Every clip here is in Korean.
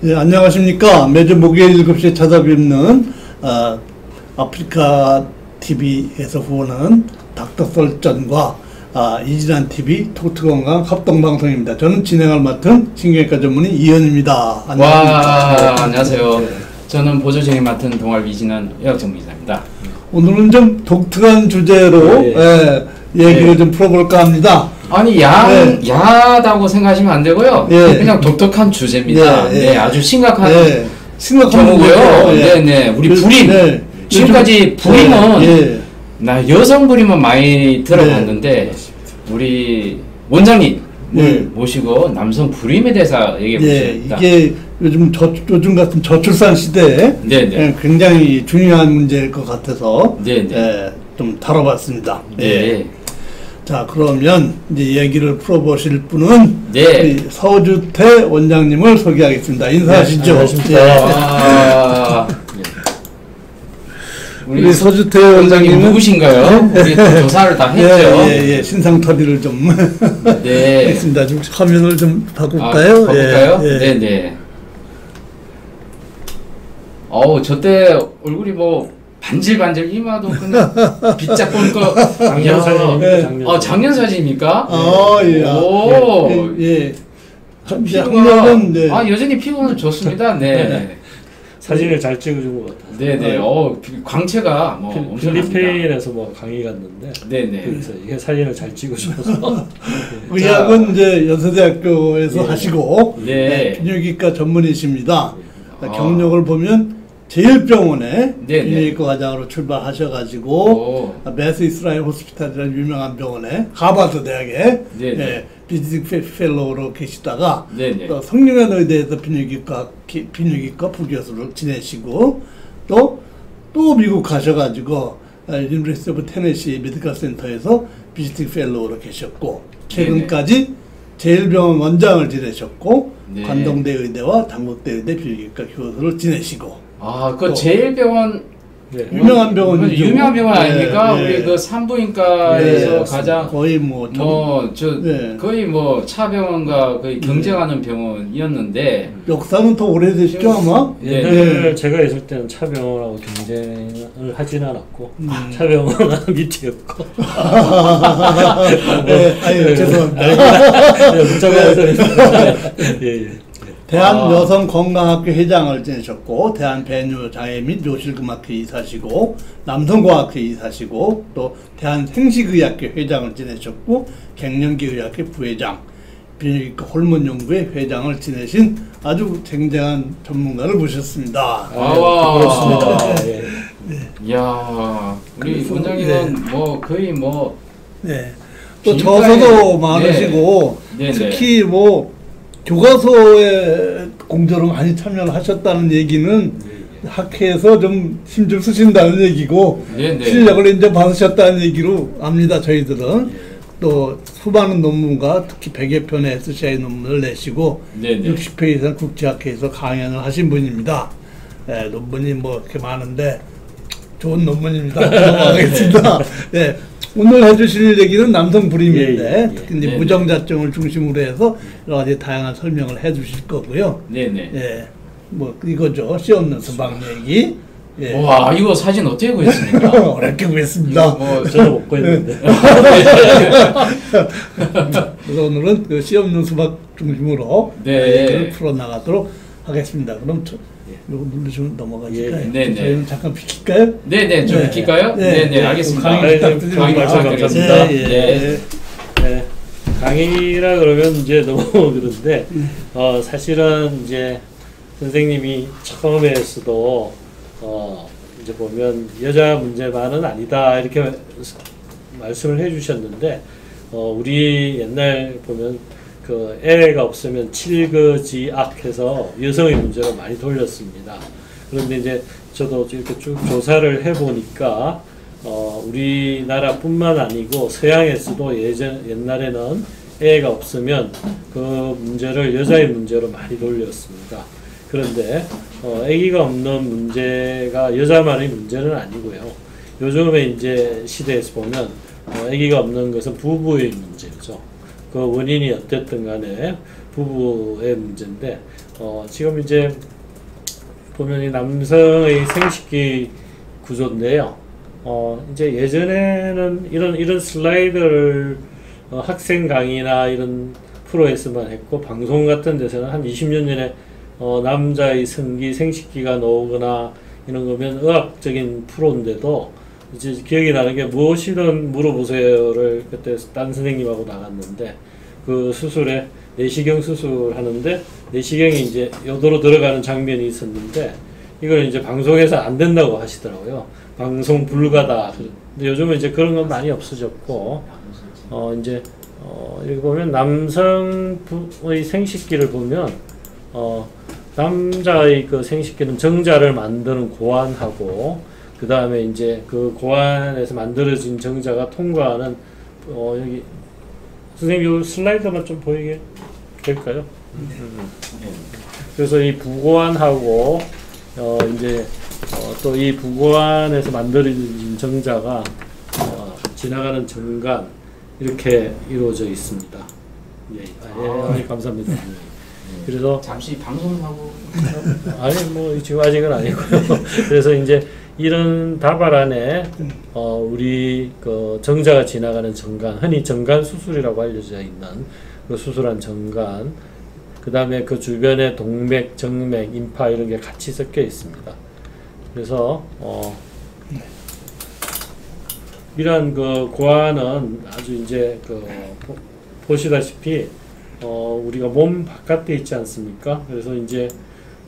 예, 안녕하십니까. 매주 목요일 7시에 찾아뵙는 아프리카 TV에서 후원하는 닥터설전과 이진한 TV 톡톡건강 합동방송입니다. 저는 진행을 맡은 신경외과 전문의 이현입니다. 안녕하십니까. 안녕하세요. 저는 보조진행 맡은 동아일 이진한 의학전문의사입니다. 오늘은 좀 독특한 주제로 얘기를 좀 풀어볼까 합니다. 아니 야하다고 생각하시면 안 되고요. 그냥 독특한 주제입니다. 아주 심각한 경우고요. 네네. 우리 불임. 지금까지 불임은 나 여성 불임은 많이 들어봤는데 우리 원장님 모시고 남성 불임에 대해서 얘기해 보겠습니다. 이게 요즘 같은 저출산 시대에 굉장히 중요한 문제일 것 같아서 좀 다뤄봤습니다. 자, 그러면 이제 얘기를 풀어보실 분은 우리 서주태 원장님을 소개하겠습니다. 인사하시죠. 우리 서주태 원장님은 누구신가요? 우리 조사를 다 했죠. 신상털이를 좀 했습니다. 좀 화면을 좀 바꿀까요? 바꿀까요? 네네. 저때 얼굴이 뭐 반질반질 이마도 그냥 빛짝 보는 거 작년 사진입니다. 작년 사진입니까? 피부가 여전히 피부는 좋습니다. 네. 사진을 잘 찍어준 것 같아요. 네네. 광채가 뭐 필리핀에서 뭐 강의 갔는데. 네네. 그래서 이게 사진을 잘 찍어주셔서. 의학은 이제 연세대학교에서 하시고 비뇨기과 전문의십니다. 경력을 보면 제일병원에 비뇨기과 과장으로 출발하셔가지고 매스 이스라엘 호스피탈이라는 유명한 병원에 하버드 대학에 비지팅 펠로우로 계시다가 또 성균관 의대에서 비뇨기과 부교수를 지내시고 또 미국 가셔가지고 유니버시티 오브 테네시 메디컬 센터에서 비지팅 펠로우로 계셨고 최근까지 제일병원 원장을 지내셨고 관동대 의대와 당국대 의대 비뇨기과 교수를 지내시고 그 제일병원 유명한 병원이죠. 유명한 병원 아닙니까? 우리 그 산부인과에서 가장 거의 거의 뭐 차병원과 거의 경쟁하는 병원이었는데 역사는 더 오래되시죠 아마? 옛날에 제가 있을 때는 차병원하고 경쟁을 하진 않았고 차병원은 밑이었고. 죄송합니다. 문자가 대한여성건강학회 회장을 지내셨고 대한배뇨장애 및 요실금학회 이사시고 남성과학회 이사시고 또 대한생식의학회 회장을 지내셨고 갱년기의학회 부회장 비뇨기과 호르몬연구회 회장을 지내신 아주 쟁쟁한 전문가를 모셨습니다. 그렇습니다. 이야 우리 원장님은 뭐 거의 뭐 또 저서도 많으시고 특히 뭐 교과서에 공저로 많이 참여를 하셨다는 얘기는 학회에서 좀 힘줄 쓰신다는 얘기고 실력을 인정받으셨다는 얘기로 압니다. 저희들은 또 수많은 논문과 특히 100여 편의 SCI 논문을 내시고 60회 이상 국제학회에서 강연을 하신 분입니다. 논문이 뭐 이렇게 많은데 좋은 논문입니다. 넘어가겠습니다. 오늘 해주실 얘기는 남성 불임인데 특히 이제 무정자증을 중심으로 해서 여러 가지 다양한 설명을 해주실 거고요. 뭐 이거죠. 씨 없는 수박 얘기. 와 이거 사진 어떻게 구했습니까? 어렵게 구했습니다. 저도 못 구했는데. 그래서 오늘은 그 씨 없는 수박 중심으로 얘기를 풀어나가도록 하겠습니다. 그럼 이거 누르시면 넘어가실까요? 저희는 잠깐 비킬까요? 좀 비킬까요? 알겠습니다. 강의 말씀드리겠습니다. 강의라 그러면 이제 너무 그런데 사실은 이제 선생님이 처음에서도 이제 보면 여자 문제만은 아니다 이렇게 말씀을 해주셨는데 우리 옛날 보면 그 애가 없으면 칠거지악해서 여성의 문제로 많이 돌렸습니다. 그런데 이제 저도 이렇게 쭉 조사를 해보니까 우리나라뿐만 아니고 서양에서도 옛날에는 애가 없으면 그 문제를 여자의 문제로 많이 돌렸습니다. 그런데 아기가 없는 문제가 여자만의 문제는 아니고요. 요즘에 이제 시대에서 보면 아기가 없는 것은 부부의 문제죠. 그 원인이 어땠든 간에 부부의 문제인데 지금 이제 보면 이 남성의 생식기 구조인데요. 이제 예전에는 이런 슬라이드를 학생 강의나 이런 프로에서만 했고, 방송 같은 데서는 한 20년 전에 남자의 성기 생식기가 나오거나 이런 거면 의학적인 프로인데도 이제 기억이 나는 게 무엇이든 물어보세요를 그때 딴 선생님하고 나갔는데, 그 수술에 내시경 수술하는데 내시경이 이제 요도로 들어가는 장면이 있었는데, 이걸 이제 방송에서 안 된다고 하시더라고요. 방송 불가다. 근데 요즘은 이제 그런 건 많이 없어졌고, 이제 이렇게 보면 남성의 생식기를 보면 남자의 그 생식기는 정자를 만드는 고환하고, 그 다음에 이제 그 고환에서 만들어진 정자가 통과하는 여기 선생님 이 슬라이드만 좀 보이게 될까요? 그래서 이 부고환하고 이제 또 이 부고환에서 만들어진 정자가 지나가는 정관 이렇게 이루어져 있습니다. 예, 감사합니다. 그래서 잠시 방송하고 아니 뭐 지금 아직은 아니고요. 그래서 이제 이런 다발 안에 우리 그 정자가 지나가는 정관, 흔히 정관 수술이라고 알려져 있는 그 수술한 정관, 그 다음에 그 주변에 동맥, 정맥, 임파 이런 게 같이 섞여 있습니다. 그래서 이러한 그 고환은 아주 이제 그 보시다시피 우리가 몸 바깥에 있지 않습니까? 그래서 이제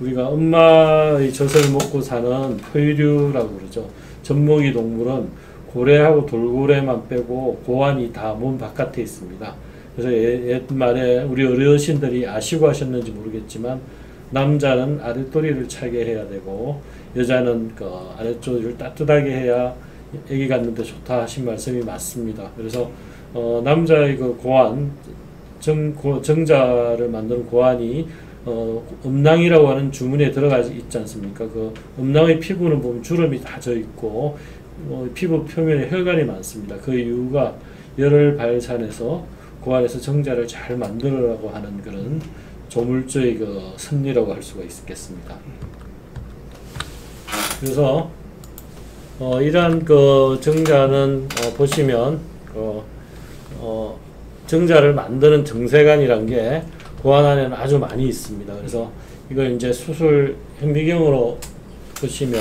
우리가 엄마의 젖을 먹고 사는 포유류라고 그러죠. 젖먹이 동물은 고래하고 돌고래만 빼고 고환이 다 몸 바깥에 있습니다. 그래서 옛말에 우리 어르신들이 아시고 하셨는지 모르겠지만, 남자는 아랫도리를 차게 해야 되고 여자는 그 아랫쪽을 따뜻하게 해야 아기 갖는데 좋다 하신 말씀이 맞습니다. 그래서 남자의 그 고환, 정자를 만드는 고환이 음낭이라고 하는 주문에 들어가 있지 않습니까? 그 음낭의 피부는 보면 주름이 다 져 있고 피부 표면에 혈관이 많습니다. 그 이유가 열을 발산해서 고환에서 정자를 잘 만들으라고 하는 그런 조물주의 그 섭리라고 할 수가 있겠습니다. 그래서 이러한 그 정자는 보시면 정자를 만드는 정세관이란 게 고환 안에는 아주 많이 있습니다. 그래서 이걸 이제 수술 현미경으로 보시면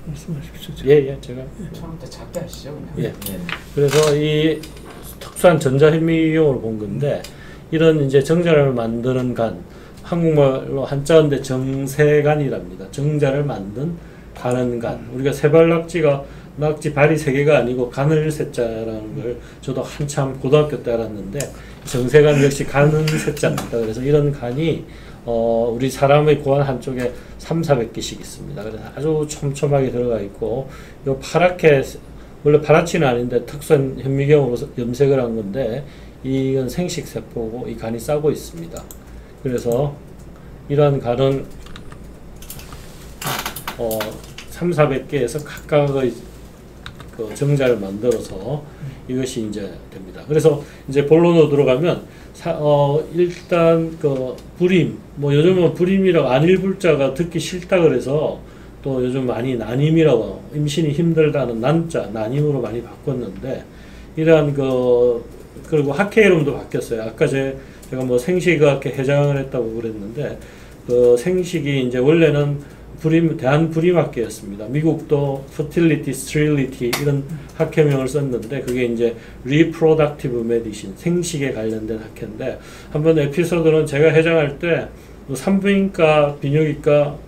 말씀하십시오. 예, 제가 처음부터 작게 하시죠, 그냥. 예. 그래서 이 특수한 전자현미경으로 본 건데, 이런 이제 정자를 만드는 간, 한국말로 한자인데 정세간이랍니다. 정자를 만든 가는 간. 우리가 세발낙지가 낙지 발이 세 개가 아니고 간을 세자라는 걸 저도 한참 고등학교 때 알았는데, 정세간 역시 간은 세자입니다. 그래서 이런 간이 우리 사람의 고환 한쪽에 300~400개씩 있습니다. 그래서 아주 촘촘하게 들어가 있고, 요 파랗게, 원래 파랗지는 아닌데 특수한 현미경으로 염색을 한 건데, 이건 생식세포고 이 간이 싸고 있습니다. 그래서 이러한 간은 300~400개에서 각각의 그 정자를 만들어서 이것이 이제 됩니다. 그래서 이제 본론으로 들어가면 일단 그 불임, 뭐 요즘은 불임이라고 안일불자가 듣기 싫다 그래서 또 요즘 많이 난임이라고, 임신이 힘들다는 난자 난임으로 많이 바꿨는데, 이러한 그리고 학회 이름도 바뀌었어요. 아까 제가 뭐 생식의학회 회장을 했다고 그랬는데, 그 생식이 이제 원래는 대한불임학회였습니다. 미국도 fertility, sterility 이런 학회명을 썼는데, 그게 이제 reproductive medicine, 생식에 관련된 학회인데, 한번 에피소드는 제가 회장할 때 산부인과, 비뇨기과,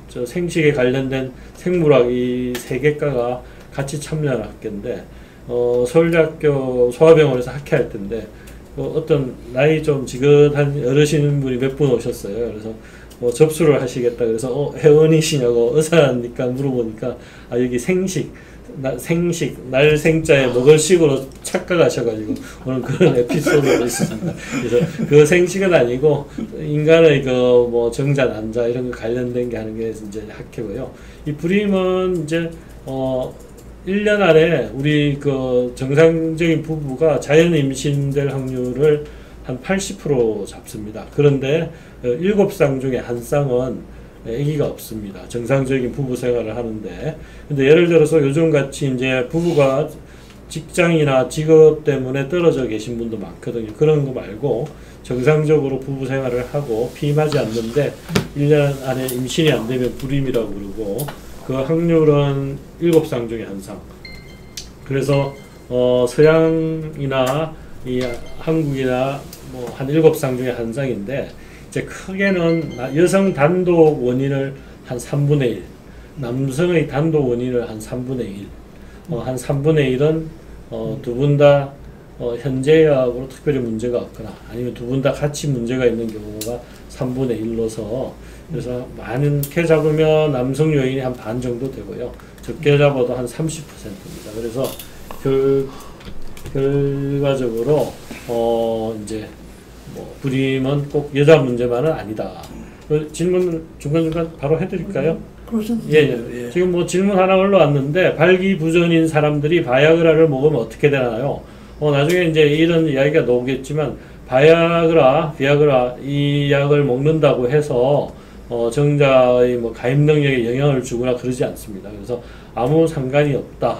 저 생식에 관련된 생물학 이 세 개과가 같이 참여한 학회인데, 서울대학교 소아병원에서 학회할 때인데, 어떤 나이 좀 지긋한 어르신 분이 몇 분 오셨어요. 그래서 뭐 접수를 하시겠다 그래서 회원이시냐고 의사니까 물어보니까, 여기 생식 날생자에 먹을 식으로 착각하셔가지고 오늘 그런 에피소드가 있습니다. 그래서 그 생식은 아니고 인간의 그 뭐 정자 난자 이런 거 관련된 게 하는 게 이제 학회고요. 이 불임은 이제 1년 안에 우리 그 정상적인 부부가 자연 임신될 확률을 한 80% 잡습니다. 그런데 7쌍 중에 한 쌍은 아기가 없습니다. 정상적인 부부 생활을 하는데. 근데 예를 들어서 요즘 같이 이제 부부가 직장이나 직업 때문에 떨어져 계신 분도 많거든요. 그런 거 말고 정상적으로 부부 생활을 하고 피임하지 않는데 1년 안에 임신이 안 되면 불임이라고 그러고, 그 확률은 7쌍 중에 한 쌍. 그래서 서양이나 이 한국이나 뭐 한 7쌍 중에 한 쌍인데, 이제 크게는 여성 단독 원인을 한 3분의 1, 남성의 단독 원인을 한 3분의 1, 한 3분의 1은 두 분 다 현재약으로 특별히 문제가 없거나 아니면 두 분 다 같이 문제가 있는 경우가 3분의 1로서, 그래서 많게 잡으면 남성 요인이 한 반 정도 되고요. 적게 잡아도 한 30%입니다. 그래서 결과적으로 이제 뭐 불임은 꼭 여자 문제만은 아니다. 그 질문 중간중간 바로 해드릴까요? 예. 지금 뭐 질문 하나 올라왔는데, 발기부전인 사람들이 바이아그라를 먹으면 어떻게 되나요? 나중에 이제 이런 이야기가 나오겠지만, 바이아그라, 비아그라 이 약을 먹는다고 해서 정자의 뭐 가입 능력에 영향을 주거나 그러지 않습니다. 그래서 아무 상관이 없다.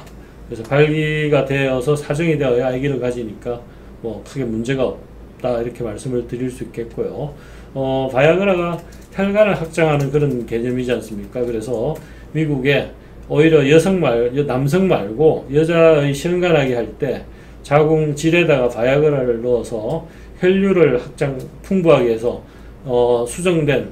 그래서 발기가 되어서 사정이 되어야 아기를 가지니까 뭐 크게 문제가 없다, 이렇게 말씀을 드릴 수 있겠고요. 바이아그라가 혈관을 확장하는 그런 개념이지 않습니까? 그래서 미국에 오히려 남성 말고 여자의 시험관하게 할 때 자궁질에다가 바이아그라를 넣어서 혈류를 풍부하게 해서 수정된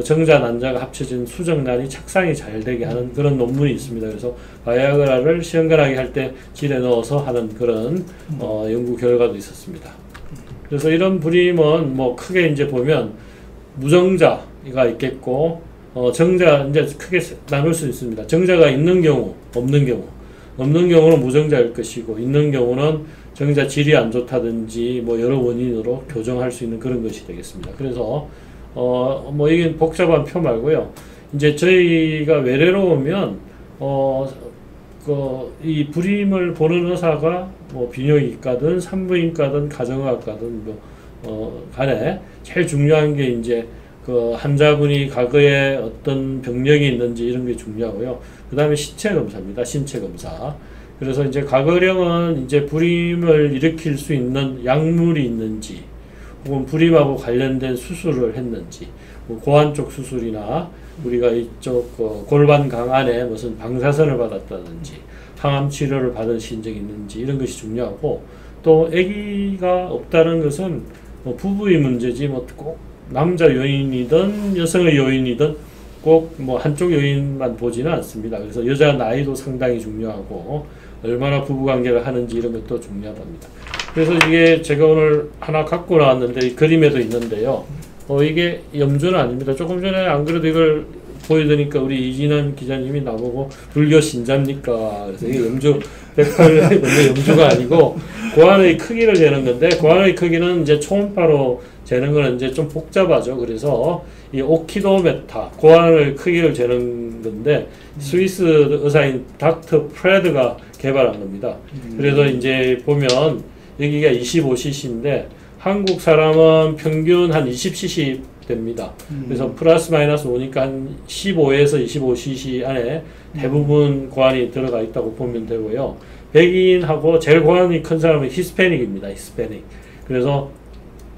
정자 난자가 합쳐진 수정란이 착상이 잘 되게 하는 그런 논문이 있습니다. 그래서 바이아그라를 시험관하게 할 때 질에 넣어서 하는 그런 연구 결과도 있었습니다. 그래서 이런 불임은 뭐 크게 이제 보면 무정자가 있겠고, 정자 이제 크게 나눌 수 있습니다. 정자가 있는 경우, 없는 경우는 무정자일 것이고, 있는 경우는 정자 질이 안 좋다든지 뭐 여러 원인으로 교정할 수 있는 그런 것이 되겠습니다. 그래서 뭐 이게 복잡한 표 말고요. 이제 저희가 외래로 오면 이 불임을 보는 의사가 뭐 비뇨기과든 산부인과든 가정의학과든 간에 제일 중요한 게 이제 그 환자분이 과거에 어떤 병력이 있는지 이런 게 중요하고요. 그 다음에 신체 검사입니다. 신체 검사. 그래서 이제 과거령은 이제 불임을 일으킬 수 있는 약물이 있는지, 혹은 불임하고 관련된 수술을 했는지, 뭐 고환 쪽 수술이나 우리가 이쪽 골반 강안에 무슨 방사선을 받았다든지 항암 치료를 받으신 적이 있는지, 이런 것이 중요하고, 또 아기가 없다는 것은 뭐 부부의 문제지 뭐 꼭 남자 요인이든 여성의 요인이든 꼭 뭐 한쪽 요인만 보지는 않습니다. 그래서 여자 나이도 상당히 중요하고, 얼마나 부부관계를 하는지 이런 것도 중요하답니다. 그래서 이게 제가 오늘 하나 갖고 나왔는데, 이 그림에도 있는데요. 이게 염주는 아닙니다. 조금 전에 안 그래도 이걸 보여드리니까 우리 이진환 기자님이 나보고 불교 신자입니까? 그래서 이게 염주 108 원래 염주가 아니고 고환의 크기를 재는 건데, 고환의 크기는 이제 초음파로 재는 거는 이제 좀 복잡하죠. 그래서 이 오키도메타, 고환의 크기를 재는 건데, 스위스 의사인 닥터 프레드가 개발한 겁니다. 그래서 이제 보면 여기가 25cc인데 한국 사람은 평균 한 20cc 됩니다. 그래서 플러스 마이너스 오니까 한 15에서 25cc 안에 대부분 고환이 들어가 있다고 보면 되고요. 백인하고 제일 고환이 큰 사람은 히스패닉입니다. 히스패닉. 그래서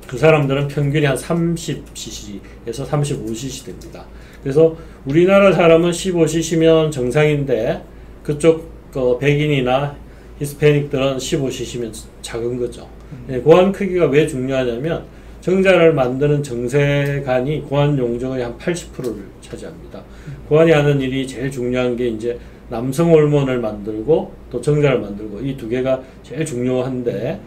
그 사람들은 평균이 한 30cc에서 35cc 됩니다. 그래서 우리나라 사람은 15cc면 정상인데, 그쪽 백인이나 히스패닉들은 15cc면 작은 거죠. 고환 크기가 왜 중요하냐면, 정자를 만드는 정세관이 고환 용적의 한 80%를 차지합니다. 고환이 하는 일이 제일 중요한 게 이제 남성 호르몬을 만들고 또 정자를 만들고, 이 두 개가 제일 중요한데,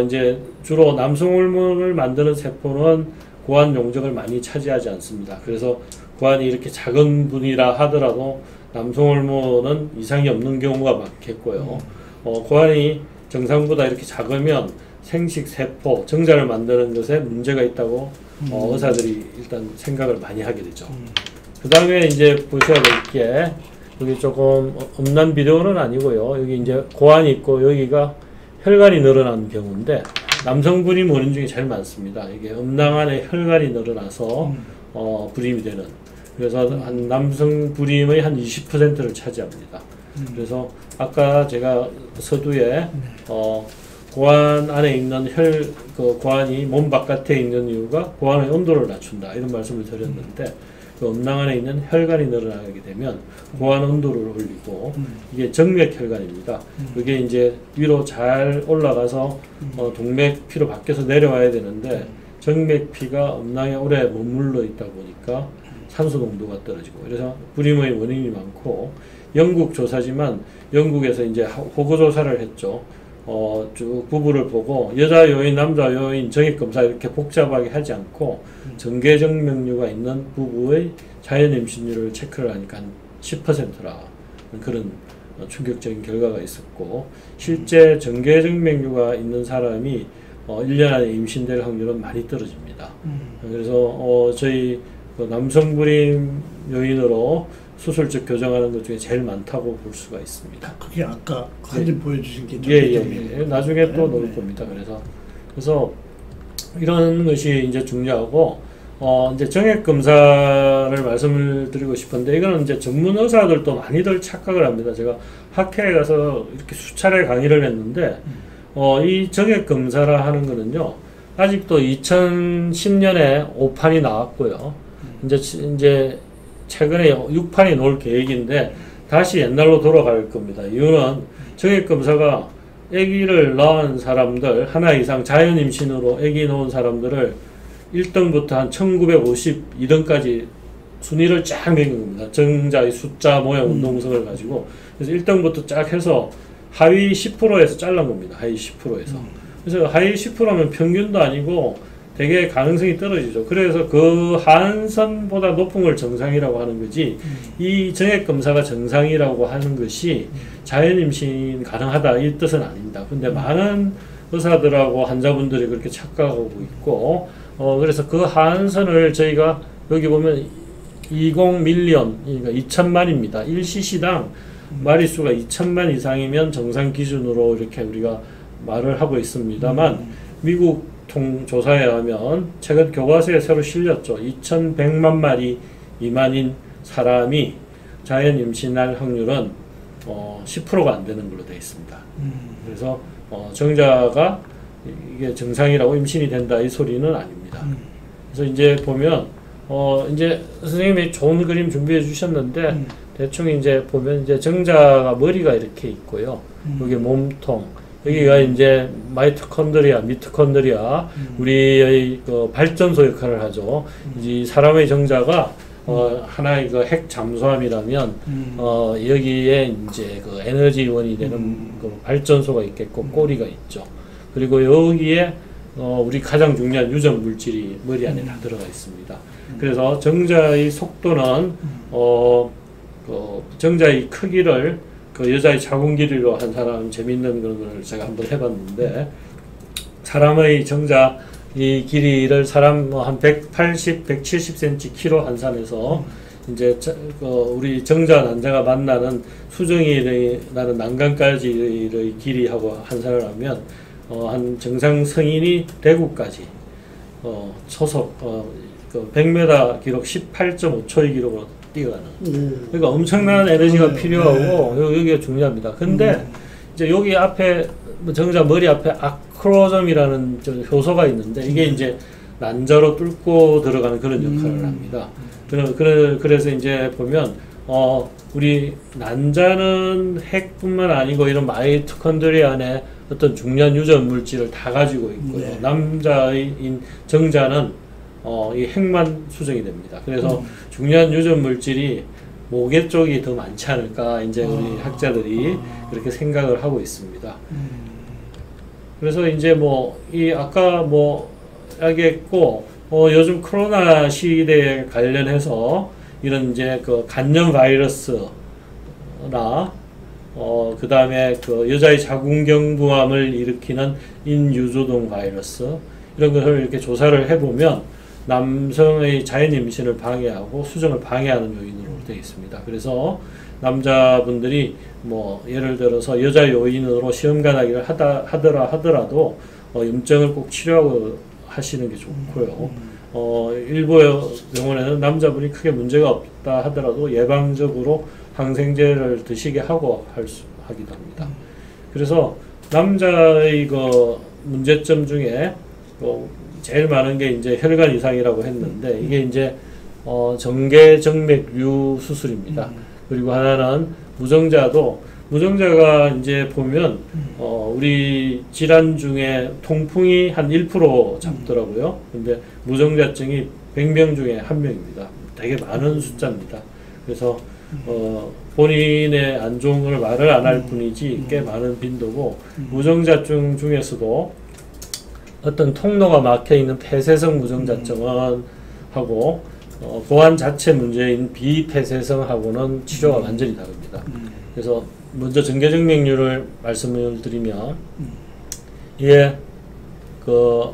이제 주로 남성 호르몬을 만드는 세포는 고환 용적을 많이 차지하지 않습니다. 그래서 고환이 이렇게 작은 분이라 하더라도 남성 호르몬은 이상이 없는 경우가 많겠고요. 고환이 정상보다 이렇게 작으면 생식 세포, 정자를 만드는 것에 문제가 있다고 의사들이 일단 생각을 많이 하게 되죠. 그 다음에 이제 보셔야 될 게, 여기 조금 음란 비대오는 아니고요. 여기 이제 고환이 있고 여기가 혈관이 늘어난 경우인데 남성 불임 원인 중에 제일 많습니다. 이게 음낭 안에 혈관이 늘어나서 불임이 되는. 그래서 한 남성 불임의 한 20%를 차지합니다. 그래서 아까 제가 서두에 고환 안에 있는 그 고환이 몸 바깥에 있는 이유가 고환의 온도를 낮춘다 이런 말씀을 드렸는데 그 음낭 안에 있는 혈관이 늘어나게 되면 고환 온도를 올리고 이게 정맥 혈관입니다. 그게 이제 위로 잘 올라가서 동맥 피로 바뀌어서 내려와야 되는데 정맥 피가 음낭에 오래 머물러 있다 보니까 산소 농도가 떨어지고 그래서 불임의 원인이 많고 영국 조사지만 영국에서 이제 호구 조사를 했죠. 쭉 부부를 보고 여자 요인, 남자 요인, 정액검사 이렇게 복잡하게 하지 않고 정계정맥류가 있는 부부의 자연 임신율을 체크를 하니까 한 10%라 그런 충격적인 결과가 있었고 실제 정계정맥류가 있는 사람이 1년 안에 임신될 확률은 많이 떨어집니다. 그래서 저희 그 남성불임 요인으로 수술적 교정하는 것 중에 제일 많다고 볼 수가 있습니다. 그게 아까 사진 보여주신 게 예. 나중에 또 놓을 겁니다. 그래서 이런 것이 이제 중요하고 이제 정액 검사를 말씀을 드리고 싶은데 이거는 이제 전문 의사들도 많이들 착각을 합니다. 제가 학회에 가서 이렇게 수차례 강의를 했는데 이 정액 검사라 하는 거는요. 아직도 2010년에 5판이 나왔고요. 이제 최근에 6판이 나올 계획인데 다시 옛날로 돌아갈 겁니다. 이유는 정액검사가 아기를 낳은 사람들 하나 이상 자연 임신으로 아기 낳은 사람들을 1등부터 한 1952등까지 순위를 쫙 매긴 겁니다. 정자의 숫자, 모양, 운동성을 가지고 그래서 1등부터 쫙 해서 하위 10%에서 잘란 겁니다. 하위 10%에서. 그래서 하위 10%면 평균도 아니고 되게 가능성이 떨어지죠. 그래서 그 한선보다 높은 걸 정상이라고 하는 거지 이 정액검사가 정상이라고 하는 것이 자연 임신 가능하다 이 뜻은 아닙니다. 근데 많은 의사들하고 환자분들이 그렇게 착각하고 있고 그래서 그 한선을 저희가 여기 보면 20밀리언 그러니까 2천만입니다. 1cc당 마리수가 2천만 이상이면 정상 기준으로 이렇게 우리가 말을 하고 있습니다만 미국 조사에 의하면 최근 교과서에 새로 실렸죠. 2,100만 마리 미만인 사람이 자연 임신할 확률은 10%가 안 되는 걸로 되어 있습니다. 그래서 정자가 이게 정상이라고 임신이 된다 이 소리는 아닙니다. 그래서 이제 보면 이제 선생님이 좋은 그림 준비해 주셨는데 대충 이제 보면 이제 정자가 머리가 이렇게 있고요. 여기 몸통 여기가 이제 마이토콘드리아, 미토콘드리아, 우리의 그 발전소 역할을 하죠. 이 사람의 정자가 하나의 그 핵 잠수함이라면 여기에 이제 그 에너지원이 되는 그 발전소가 있겠고 꼬리가 있죠. 그리고 여기에 우리 가장 중요한 유전 물질이 머리 안에 다 들어가 있습니다. 그래서 정자의 속도는 그 정자의 크기를 그 여자의 자궁 길이로 한 사람 재밌는 그런 걸 제가 한번 해봤는데 사람의 정자 이 길이를 사람 한 180, 170cm 키로 환산해서 이제 우리 정자 난자가 만나는 수정이 나는 난간까지의 길이하고 환산을 하면 한 정상 성인이 대구까지 초속 그 100m 기록 18.5초의 기록으로 뛰어가는. 그러니까 엄청난 에너지가 필요하고 여기가 중요합니다. 근데 이제 여기 앞에 정자 머리 앞에 아크로점이라는 효소가 있는데 이게 이제 난자로 뚫고 들어가는 그런 역할을 합니다. 그래서 이제 보면 우리 난자는 핵뿐만 아니고 이런 마이토콘드리아 안에 어떤 중요한 유전 물질을 다 가지고 있고요. 남자의 정자는 이 핵만 수정이 됩니다. 그래서 중요한 유전 물질이 모계 쪽이 더 많지 않을까 이제 우리 학자들이 그렇게 생각을 하고 있습니다. 그래서 이제 이 아까 이야기했고 요즘 코로나 시대에 관련해서 이런 이제 그 간염 바이러스나 그 다음에 그 여자의 자궁경부암을 일으키는 인유조동 바이러스 이런 것을 이렇게 조사를 해보면 남성의 자연 임신을 방해하고 수정을 방해하는 요인으로 되어 있습니다. 그래서 남자분들이 뭐 예를 들어서 여자 요인으로 시험관하기를 하더라도 염증을 꼭 치료하고 하시는 게 좋고요. 일부 병원에는 남자분이 크게 문제가 없다 하더라도 예방적으로 항생제를 드시게 하고 하기도 합니다. 그래서 남자의 그 문제점 중에 제일 많은 게 이제 혈관 이상이라고 했는데 이게 이제 정계정맥류 수술입니다. 그리고 하나는 무정자가 이제 보면 우리 질환 중에 통풍이 한 1% 잡더라고요. 근데 무정자증이 100명 중에 1명입니다. 되게 많은 숫자입니다. 그래서 본인의 안 좋은 걸 말을 안 할 뿐이지 꽤 많은 빈도고, 무정자증 중에서도 어떤 통로가 막혀 있는 폐쇄성 무정자증은 하고 고환 자체 문제인 비폐쇄성하고는 치료가 완전히 다릅니다. 그래서 먼저 정계정맥류를 말씀을 드리면 이게 그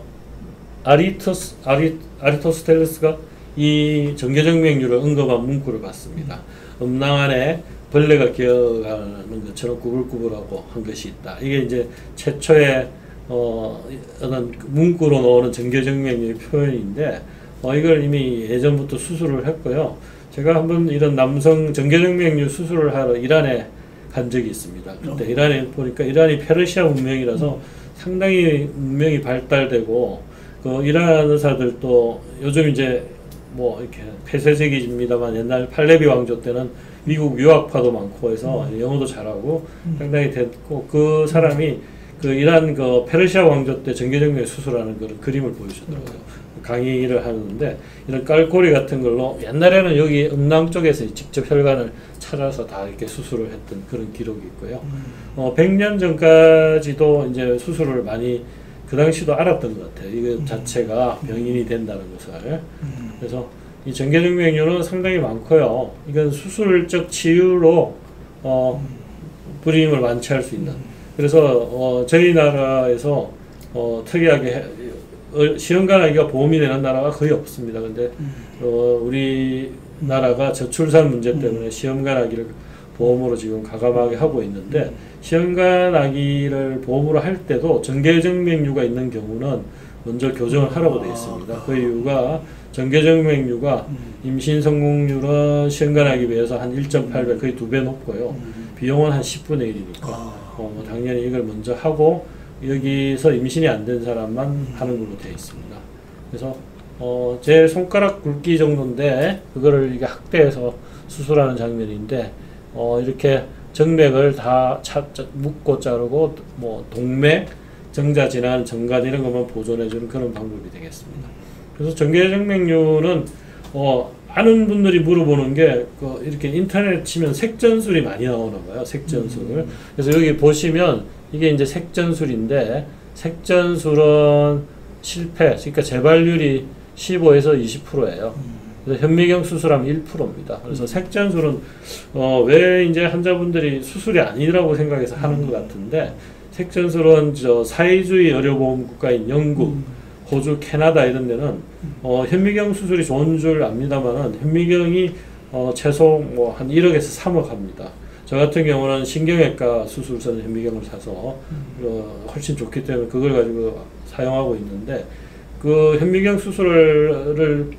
아리토스텔레스가 이 정계정맥류를 언급한 문구를 봤습니다. 음낭 안에 벌레가 기어가는 것처럼 구불구불하고 한 것이 있다. 이게 이제 최초의 어떤 문구로 나오는 정계정맥류의 표현인데 이걸 이미 예전부터 수술을 했고요. 제가 한번 이런 남성 정계정맥류 수술을 하러 이란에 간 적이 있습니다. 그때 이란에 보니까 이란이 페르시아 문명이라서 상당히 문명이 발달되고 그 이란 의사들도 요즘 이제 뭐 이렇게 폐쇄적이집니다만 옛날 팔레비 왕조 때는 미국 유학파도 많고 해서 영어도 잘하고 상당히 됐고, 그 사람이 그 이란 그 페르시아 왕조 때 정계정맥 수술하는 그런 그림을 보여주더라고요. 강의를 하는데 이런 깔고리 같은 걸로 옛날에는 여기 음낭 쪽에서 직접 혈관을 찾아서 다 이렇게 수술을 했던 그런 기록이 있고요. 100년 전까지도 이제 수술을 많이 그 당시도 알았던 것 같아요. 이거 자체가 병인이 된다는 것을. 그래서 이 정계정맥류는 상당히 많고요. 이건 수술적 치유로 불임을 완치할 수 있는. 그래서 저희 나라에서 특이하게 시험관하기가 보험이 되는 나라가 거의 없습니다. 근데 우리나라가 저출산 문제 때문에 시험관하기를 보험으로 지금 가감하게 하고 있는데, 시험관하기를 보험으로 할 때도 정계정맥류가 있는 경우는 먼저 교정을 하라고 되어 있습니다. 그 이유가 정계정맥류가 임신 성공률은 시험관하기에 비해서 한 1.8배, 거의 2배 높고요. 비용은 한 10분의 1이니까 당연히 이걸 먼저 하고 여기서 임신이 안 된 사람만 하는 걸로 되어 있습니다. 그래서 제 손가락 굵기 정도인데 그거를 이게 확대해서 수술하는 장면인데 이렇게 정맥을 다 묶고 자르고 뭐 동맥, 정자 질환, 정관 이런 것만 보존해주는 그런 방법이 되겠습니다. 그래서 정계정맥류는 아는 분들이 물어보는 게 이렇게 인터넷 치면 색전술이 많이 나오나 봐요. 색전술. 그래서 여기 보시면 이게 이제 색전술인데, 색전술은 실패, 그러니까 재발률이 15에서 20%예요. 그래서 현미경 수술하면 1%입니다. 그래서 색전술은 왜 이제 환자분들이 수술이 아니라고 생각해서 하는 것 같은데, 색전술은 사회주의 의료보험 국가인 영국, 호주, 캐나다 이런 데는 현미경 수술이 좋은 줄 압니다만은 현미경이 최소 뭐 한 1억에서 3억 합니다. 저 같은 경우는 신경외과 수술선 현미경을 사서 훨씬 좋기 때문에 그걸 가지고 사용하고 있는데, 그 현미경 수술을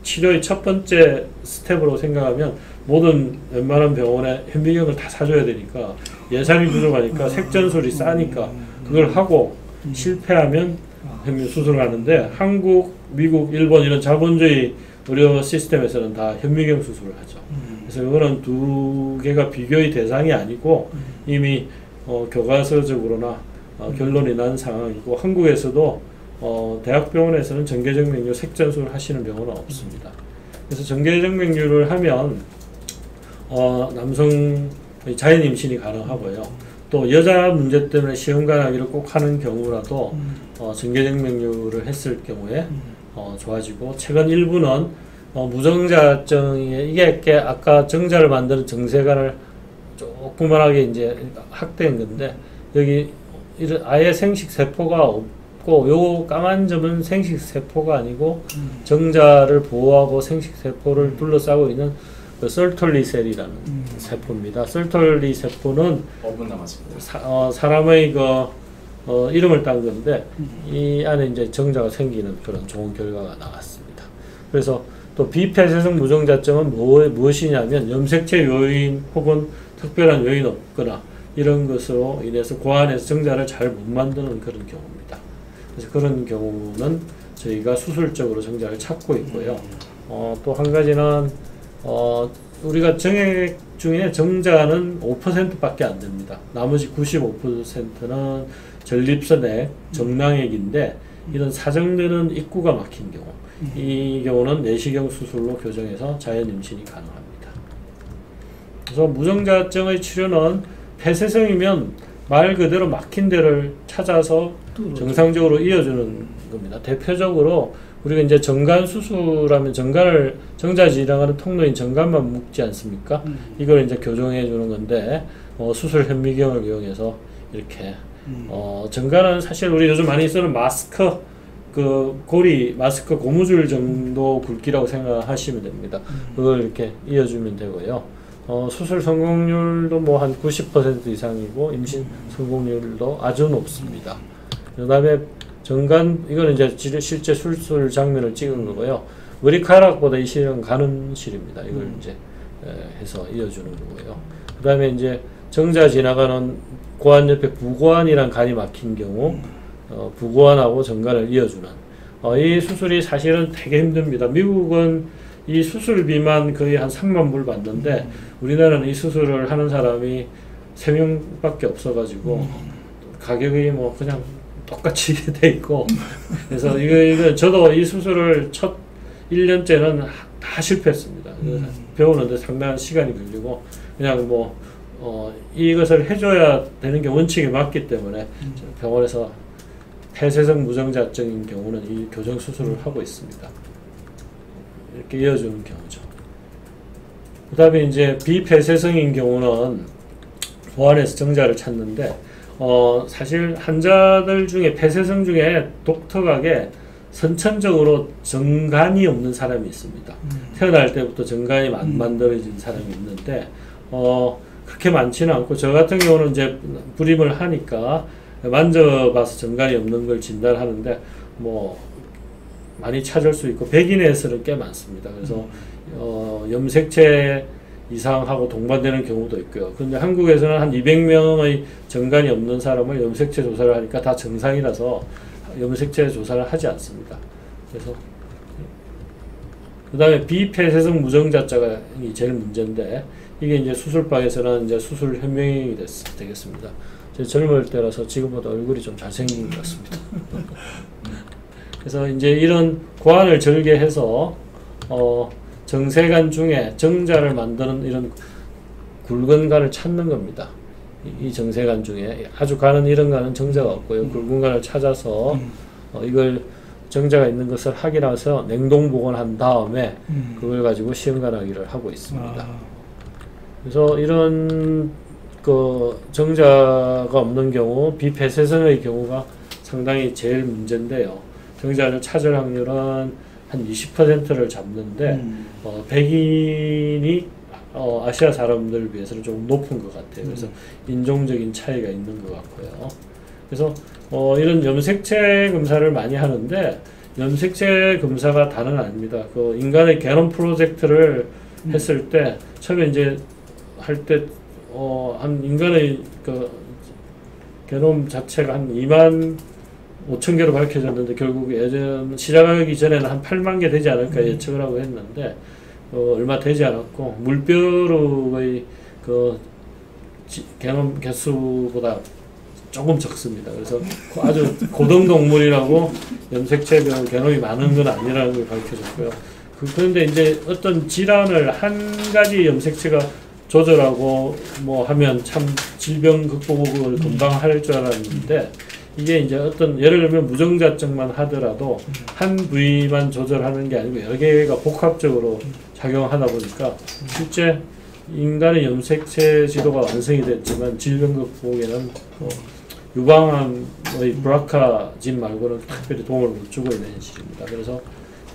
치료의 첫 번째 스텝으로 생각하면 모든 웬만한 병원에 현미경을 다 사줘야 되니까 예산이 부족하니까 색전술이 싸니까 그걸 하고 실패하면 현미경 수술을 하는데, 한국, 미국, 일본 이런 자본주의 의료 시스템에서는 다 현미경 수술을 하죠. 그래서 이거는 두 개가 비교의 대상이 아니고 이미 교과서적으로나 결론이 난 상황이고, 한국에서도 대학병원에서는 정계정맥류 색전술을 하시는 병원은 없습니다. 그래서 정계정맥류를 하면 남성 자연 임신이 가능하고요. 또 여자 문제 때문에 시험관하기를 꼭 하는 경우라도 정계정맥류를 했을 경우에 좋아지고, 최근 일부는 무정자증이 이게 아까 정자를 만드는 정세관을 조그만하게 이제 확대한 건데, 여기 아예 생식세포가 없고, 요 까만 점은 생식세포가 아니고 정자를 보호하고 생식세포를 둘러싸고 있는 그 설톨리셀이라는 세포입니다. 설톨리 세포는 5분 남았습니다. 사람의 이름을 딴 건데 이 안에 이제 정자가 생기는 그런 좋은 결과가 나왔습니다. 그래서 또 비폐쇄성 무정자증은 무엇이냐면 염색체 요인 혹은 특별한 요인 없거나 이런 것으로 인해서 고안에서 정자를 잘 못 만드는 그런 경우입니다. 그래서 그런 경우는 저희가 수술적으로 정자를 찾고 있고요. 또 한 가지는 우리가 정액 중에 정자는 5%밖에 안 됩니다. 나머지 95%는 전립선액, 정낭액인데 이런 사정되는 입구가 막힌 경우, 이 경우는 내시경 수술로 교정해서 자연 임신이 가능합니다. 그래서 무정자증의 치료는 폐쇄성이면 말 그대로 막힌 데를 찾아서 정상적으로 이어주는 겁니다. 대표적으로 우리가 이제 정관 수술하면 정자 지나가는 통로인 정관만 묶지 않습니까? 이걸 이제 교정해 주는 건데 수술 현미경을 이용해서 이렇게 정관은 사실 우리 요즘 많이 쓰는 마스크 고리 마스크 고무줄 정도 굵기라고 생각하시면 됩니다. 그걸 이렇게 이어주면 되고요. 수술 성공률도 뭐 한 90% 이상이고 임신 성공률도 아주 높습니다. 그 다음에 정관, 이거는 이제 실제 수술 장면을 찍은 거고요. 머리카락보다 이 실은 가는 실입니다. 이걸 이제 해서 이어주는 거고요. 그 다음에 이제 정자 지나가는 고안 옆에 부고안이란 간이 막힌 경우, 부고안하고 정관을 이어주는, 이 수술이 사실은 되게 힘듭니다. 미국은 이 수술비만 거의 한 3만 불 받는데, 우리나라는 이 수술을 하는 사람이 3명밖에 없어가지고, 가격이 뭐 그냥 똑같이 돼 있고, 그래서 이거 저도 이 수술을 첫 1년째는 다 실패했습니다. 배우는데 상당한 시간이 걸리고, 그냥 뭐 이것을 해줘야 되는 게 원칙에 맞기 때문에 병원에서 폐쇄성 무정자증인 경우는 이 교정 수술을 하고 있습니다. 이렇게 이어주는 경우죠. 그 다음에 이제 비폐쇄성인 경우는 보안에서 정자를 찾는데, 사실 환자들 중에 폐쇄성 중에 독특하게 선천적으로 정관이 없는 사람이 있습니다. 태어날 때부터 정관이 안 만들어진 사람이 있는데, 그렇게 많지는 않고, 저 같은 경우는 이제 불임을 하니까 만져봐서 정관이 없는 걸 진단하는데, 뭐, 많이 찾을 수 있고, 백인에서는 꽤 많습니다. 그래서, 염색체 이상하고 동반되는 경우도 있고요. 그런데 한국에서는 한 200명의 정관이 없는 사람을 염색체 조사를 하니까 다 정상이라서 염색체 조사를 하지 않습니다. 그래서 그 다음에 비폐쇄성 무정자자가 제일 문제인데, 이게 이제 수술방에서는 이제 수술 현명이 되겠습니다. 제 젊을 때라서 지금보다 얼굴이 좀 잘생긴 것 같습니다. 그래서 이제 이런 고안을 절개해서 정세관 중에 정자를 만드는 이런 굵은 간을 찾는 겁니다. 이 정세관 중에 아주 가는 이런 간은 정자가 없고요. 굵은 간을 찾아서 이걸 정자가 있는 것을 확인해서 냉동 보관한 다음에 그걸 가지고 시험관하기를 하고 있습니다. 그래서 이런 정자가 없는 경우, 비폐쇄성의 경우가 상당히 제일 문제인데요. 정자를 찾을 확률은 한 20%를 잡는데, 백인이 아시아 사람들에 비해서는 좀 높은 것 같아요. 그래서 인종적인 차이가 있는 것 같고요. 그래서 이런 염색체 검사를 많이 하는데, 염색체 검사가 다는 아닙니다. 그 인간의 게놈 프로젝트를 했을 때, 처음에 이제 할 때 한 인간의 그 게놈 자체가 한 2만 5천 개로 밝혀졌는데, 결국 예전 시작하기 전에는 한 8만 개 되지 않을까 예측을 하고 했는데, 얼마 되지 않았고, 물벼룩의 그 게놈 개수보다 조금 적습니다. 그래서 아주 고등동물이라고 염색체별 게놈이 많은 건 아니라는 걸 밝혀졌고요. 그런데 이제 어떤 질환을 한 가지 염색체가 조절하고 뭐 하면 참 질병 극복을 금방 할 줄 알았는데, 이게 이제 어떤 예를 들면 무정자증만 하더라도 한 부위만 조절하는 게 아니고 여러 개가 복합적으로 작용하다 보니까 실제 인간의 염색체 지도가 완성이 됐지만 질병 극복에는 유방암의 브라카진 말고는 특별히 도움을 못 주고 있는 현실입니다. 그래서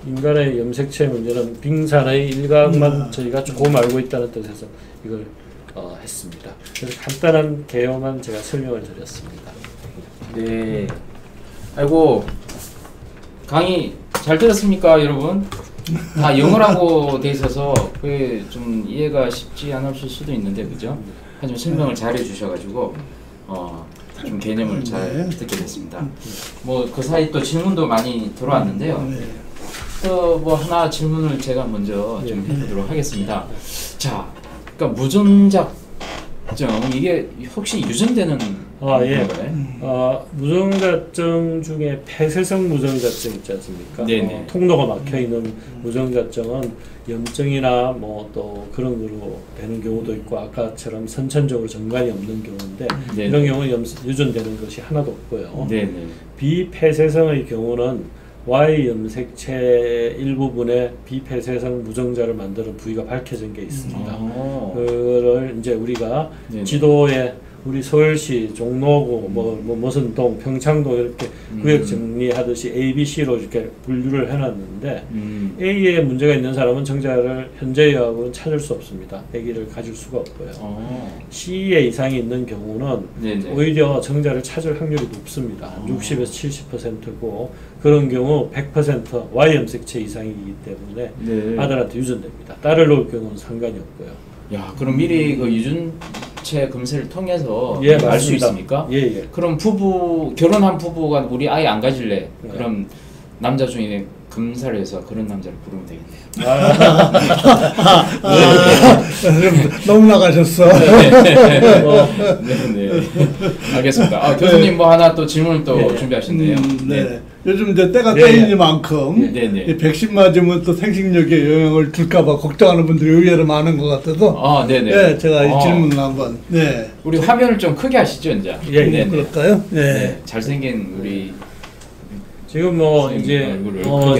인간의 염색체 문제는 빙산의 일각만 저희가 조금 알고 있다는 뜻에서 이걸 했습니다. 그래서 간단한 개요만 제가 설명을 드렸습니다. 네. 아이고, 강의 잘 들었습니까, 여러분? 다 영어라고 돼 있어서 그게 좀 이해가 쉽지 않으실 수도 있는데, 그죠? 하지만 설명을 잘 해주셔가지고 좀 개념을 잘 듣게 됐습니다. 뭐 그 사이 또 질문도 많이 들어왔는데요. 또 뭐 하나 질문을 제가 먼저 좀 해보도록 하겠습니다. 자, 그러니까 무전작정 이게 혹시 유전되는 건가요? 무전자증 중에 폐쇄성 무전자증 있지 않습니까? 통로가 막혀 있는 무전자증은 염증이나 뭐 또 그런 거로 되는 경우도 있고 아까처럼 선천적으로 정관이 없는 경우인데 이런 경우는 유전되는 것이 하나도 없고요. 비폐쇄성의 경우는 Y 염색체 일부분에 비폐쇄성 무정자를 만드는 부위가 밝혀진 게 있습니다. 그거를 이제 우리가 지도에 우리 서울시 종로구 무슨 동 평창동 이렇게 구역 정리하듯이 A, B, C로 이렇게 분류를 해놨는데 A에 문제가 있는 사람은 정자를 현재 의학으로는 찾을 수 없습니다. 아기를 가질 수가 없고요. C에 이상이 있는 경우는 오히려 정자를 찾을 확률이 높습니다. 60에서 70%고 그런 경우 100% Y 염색체 이상이기 때문에 아들한테 유전됩니다. 딸을 놓을 경우는 상관이 없고요. 야, 그럼 미리 그 유전체 검사를 통해서 알 수 있습니까? 그럼 결혼한 부부가 우리 아이 안 가질래? 그럼 남자 중에 검사를 해서 그런 남자를 부르면 되겠네요. 너무 나가셨어. 알겠습니다. 교수님 뭐 하나 또 질문을 또 준비하셨네요. 요즘 이제 때가 때이니만큼 백신 맞으면 또 생식력에 영향을 줄까봐 걱정하는 분들이 의외로 많은 것 같아서 제가 이 질문을 한번 우리 화면을 좀 크게 하시죠, 이제. 그럴까요? 잘생긴 우리 지금 뭐 이제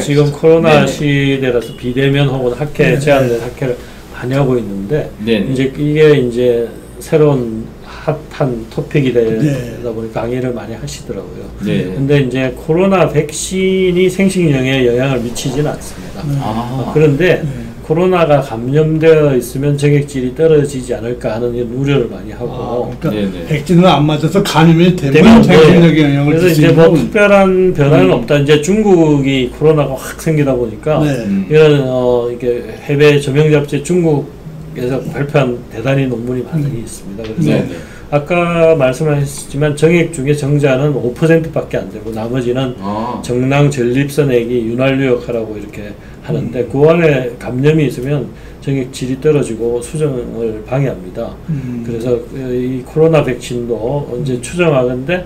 지금 코로나 시대라서 비대면 혹은 학회 제한된 학회를 많이 하고 있는데 이제 이게 이제 새로운 핫한 토픽이 되다 보니까 강의를 많이 하시더라고요. 근데 이제 코로나 백신이 생식력에 영향을 미치지는 않습니다. 그런데 코로나가 감염되어 있으면 정액질이 떨어지지 않을까 하는 우려를 많이 하고 그러니까 백신을 안 맞아서 감염이 되면 생식력에 영향을 그래서 이제 뭐 특별한 변화는 없다. 이제 중국이 코로나가 확 생기다 보니까 이런 이게 해외 저명 잡지 중국에서 발표한 대단히 논문이 많이 있습니다. 그래서 아까 말씀하셨지만 정액 중에 정자는 5%밖에 안 되고 나머지는 정낭 전립선액이 윤활유 역할하고 이렇게 하는데 그 안에 감염이 있으면 정액질이 떨어지고 수정을 방해합니다. 그래서 이 코로나 백신도 언제 추정하건데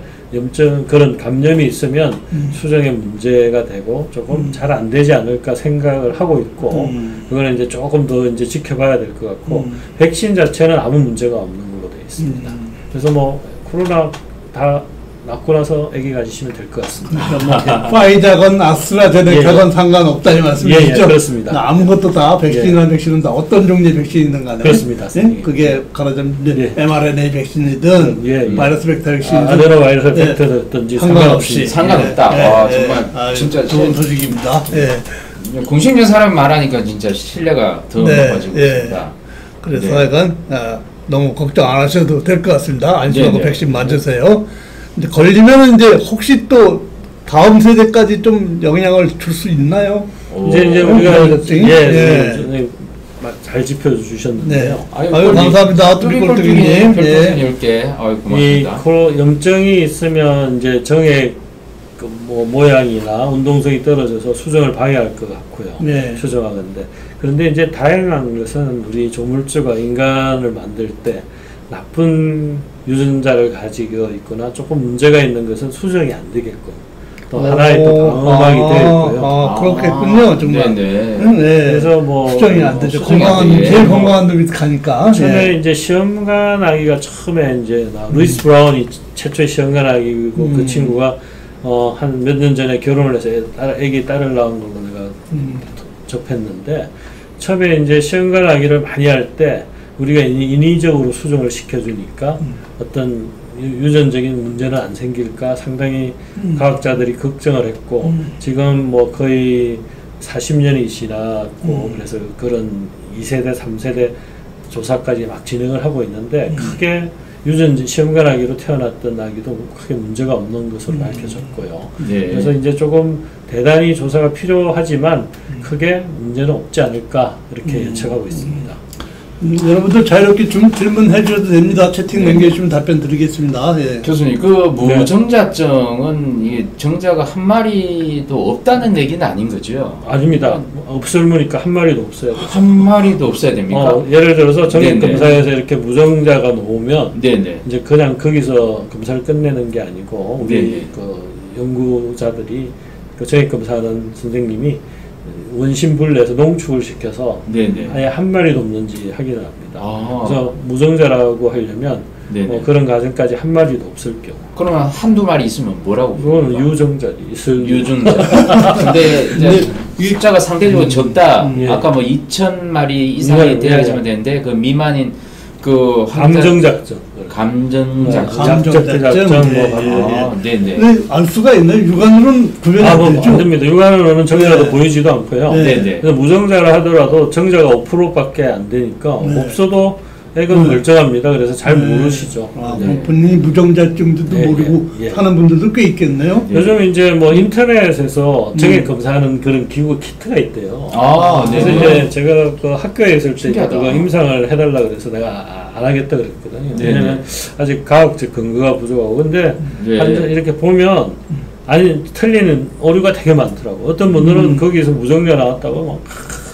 그런 감염이 있으면 수정에 문제가 되고 조금 잘 안 되지 않을까 생각을 하고 있고 그거는 이제 조금 더 이제 지켜봐야 될 것 같고 백신 자체는 아무 문제가 없는 걸로 되어 있습니다. 그래서 뭐 코로나 다 낫고 나서 아기 가지시면 될 것 같습니다. 파이자건 아스트라제네카건 상관없다는 말씀이시죠? 그렇습니다. 아무것도 다 백신이나 백신은 다 어떤 종류의 백신이든 간에 그렇습니다. 그게 가라자면 mRNA 백신이든 바이러스 벡터 백신이든 아데노 바이러스 벡터든지 상관없이 상관없다. 정말 진짜 좋은 소식입니다. 공식적인 사람이 말하니까 진짜 신뢰가 더 높아지고 있습니다. 그래서 하여간 너무 걱정 안 하셔도 될 것 같습니다. 안심하고 백신 맞으세요. 근데 걸리면 이제 혹시 또 다음 세대까지 좀 영향을 줄 수 있나요? 이제 우리가 잘 짚어주셨는데요. 아유 감사합니다. 뚜리꼴뚜기님. 고맙습니다. 이 염증이 있으면 이제 정액 뭐 모양이나 운동성이 떨어져서 수정을 방해할 것 같고요. 추정하건데 그런데 이제 다양한 것은 우리 조물주가 인간을 만들 때 나쁜 유전자를 가지고 있거나 조금 문제가 있는 것은 수정이 안 되게끔 또 하나의 또 방어막이 되어 있고요. 그렇겠군요, 정말. 그래서 뭐 수정이 안 되죠. 제일 건강한 놈이 가니까. 처음에 이제 시험관 아기가 처음에 이제 루이스 브라운이 최초의 시험관 아기고 그 친구가 한 몇 년 전에 결혼을 해서 아기 딸을 낳은 걸로 내가 접했는데 처음에 이제 시험관 아기를 많이 할 때 우리가 인위적으로 수정을 시켜주니까 어떤 유전적인 문제는 안 생길까 상당히 과학자들이 걱정을 했고 지금 뭐 거의 40년이 지났고 그래서 그런 2세대, 3세대 조사까지 막 진행을 하고 있는데 크게 유전지 시험관아기로 태어났던 아기도 크게 문제가 없는 것으로 밝혀졌고요. 네. 그래서 이제 조금 대단히 조사가 필요하지만 크게 문제는 없지 않을까 이렇게 예측하고 있습니다. 여러분들 자유롭게 질문해 주셔도 됩니다. 채팅 남겨주시면 답변 드리겠습니다. 예. 교수님, 그 무정자증은 이게 정자가 한 마리도 없다는 얘기는 아닌 거죠? 아닙니다. 없을무니까 한 마리도 없어야 돼요. 한 마리도 없어야 됩니까? 예를 들어서 정액 네네. 검사에서 이렇게 무정자가 나오면 네네. 이제 그냥 거기서 검사를 끝내는 게 아니고 우리 네네. 그 연구자들이 그 정액 검사하는 선생님이 원심불내서 농축을 시켜서 네네. 아예 한 마리도 없는지 확인을 합니다. 아. 그래서 무정자라고 하려면 네네. 그런 과정까지 한 마리도 없을 경우 그러면 한두 마리 있으면 뭐라고 그거는 부릅니까? 유정자리 있을 유전자. 근데 이제 숫자가 상대적으로 적다. 예. 아까 뭐 2,000마리 이상이 예. 돼야지만 되는데 그 미만인 그 감정작정 감정작전. 작전 뭐 네. 아, 네네. 근데 알 수가 있나요? 육안으로는 구별이 안 안 되죠? 됩니다. 육안으로는 정자도 네. 보이지도 않고요. 네. 네네. 그래서 무정자를 하더라도 정자가 5%밖에 안 되니까 네. 없어도 액은 멀쩡합니다. 그래서 잘 네. 모르시죠. 아, 네. 뭐 본인이 무정자증도 예, 모르고 예, 예. 사는 분들도 꽤 있겠네요. 네. 요즘 이제 뭐 인터넷에서 정액 검사하는 그런 기구 키트가 있대요. 아, 그래서 네네. 이제 제가 그 학교에 있을 때 신기하다. 누가 임상을 해달라 그래서 내가 안 하겠다 그랬거든요. 네네. 왜냐면 아직 과학적 근거가 부족하고 근데 네. 이렇게 보면 아니 틀리는 오류가 되게 많더라고. 어떤 분들은 거기서 무정자 나왔다고 막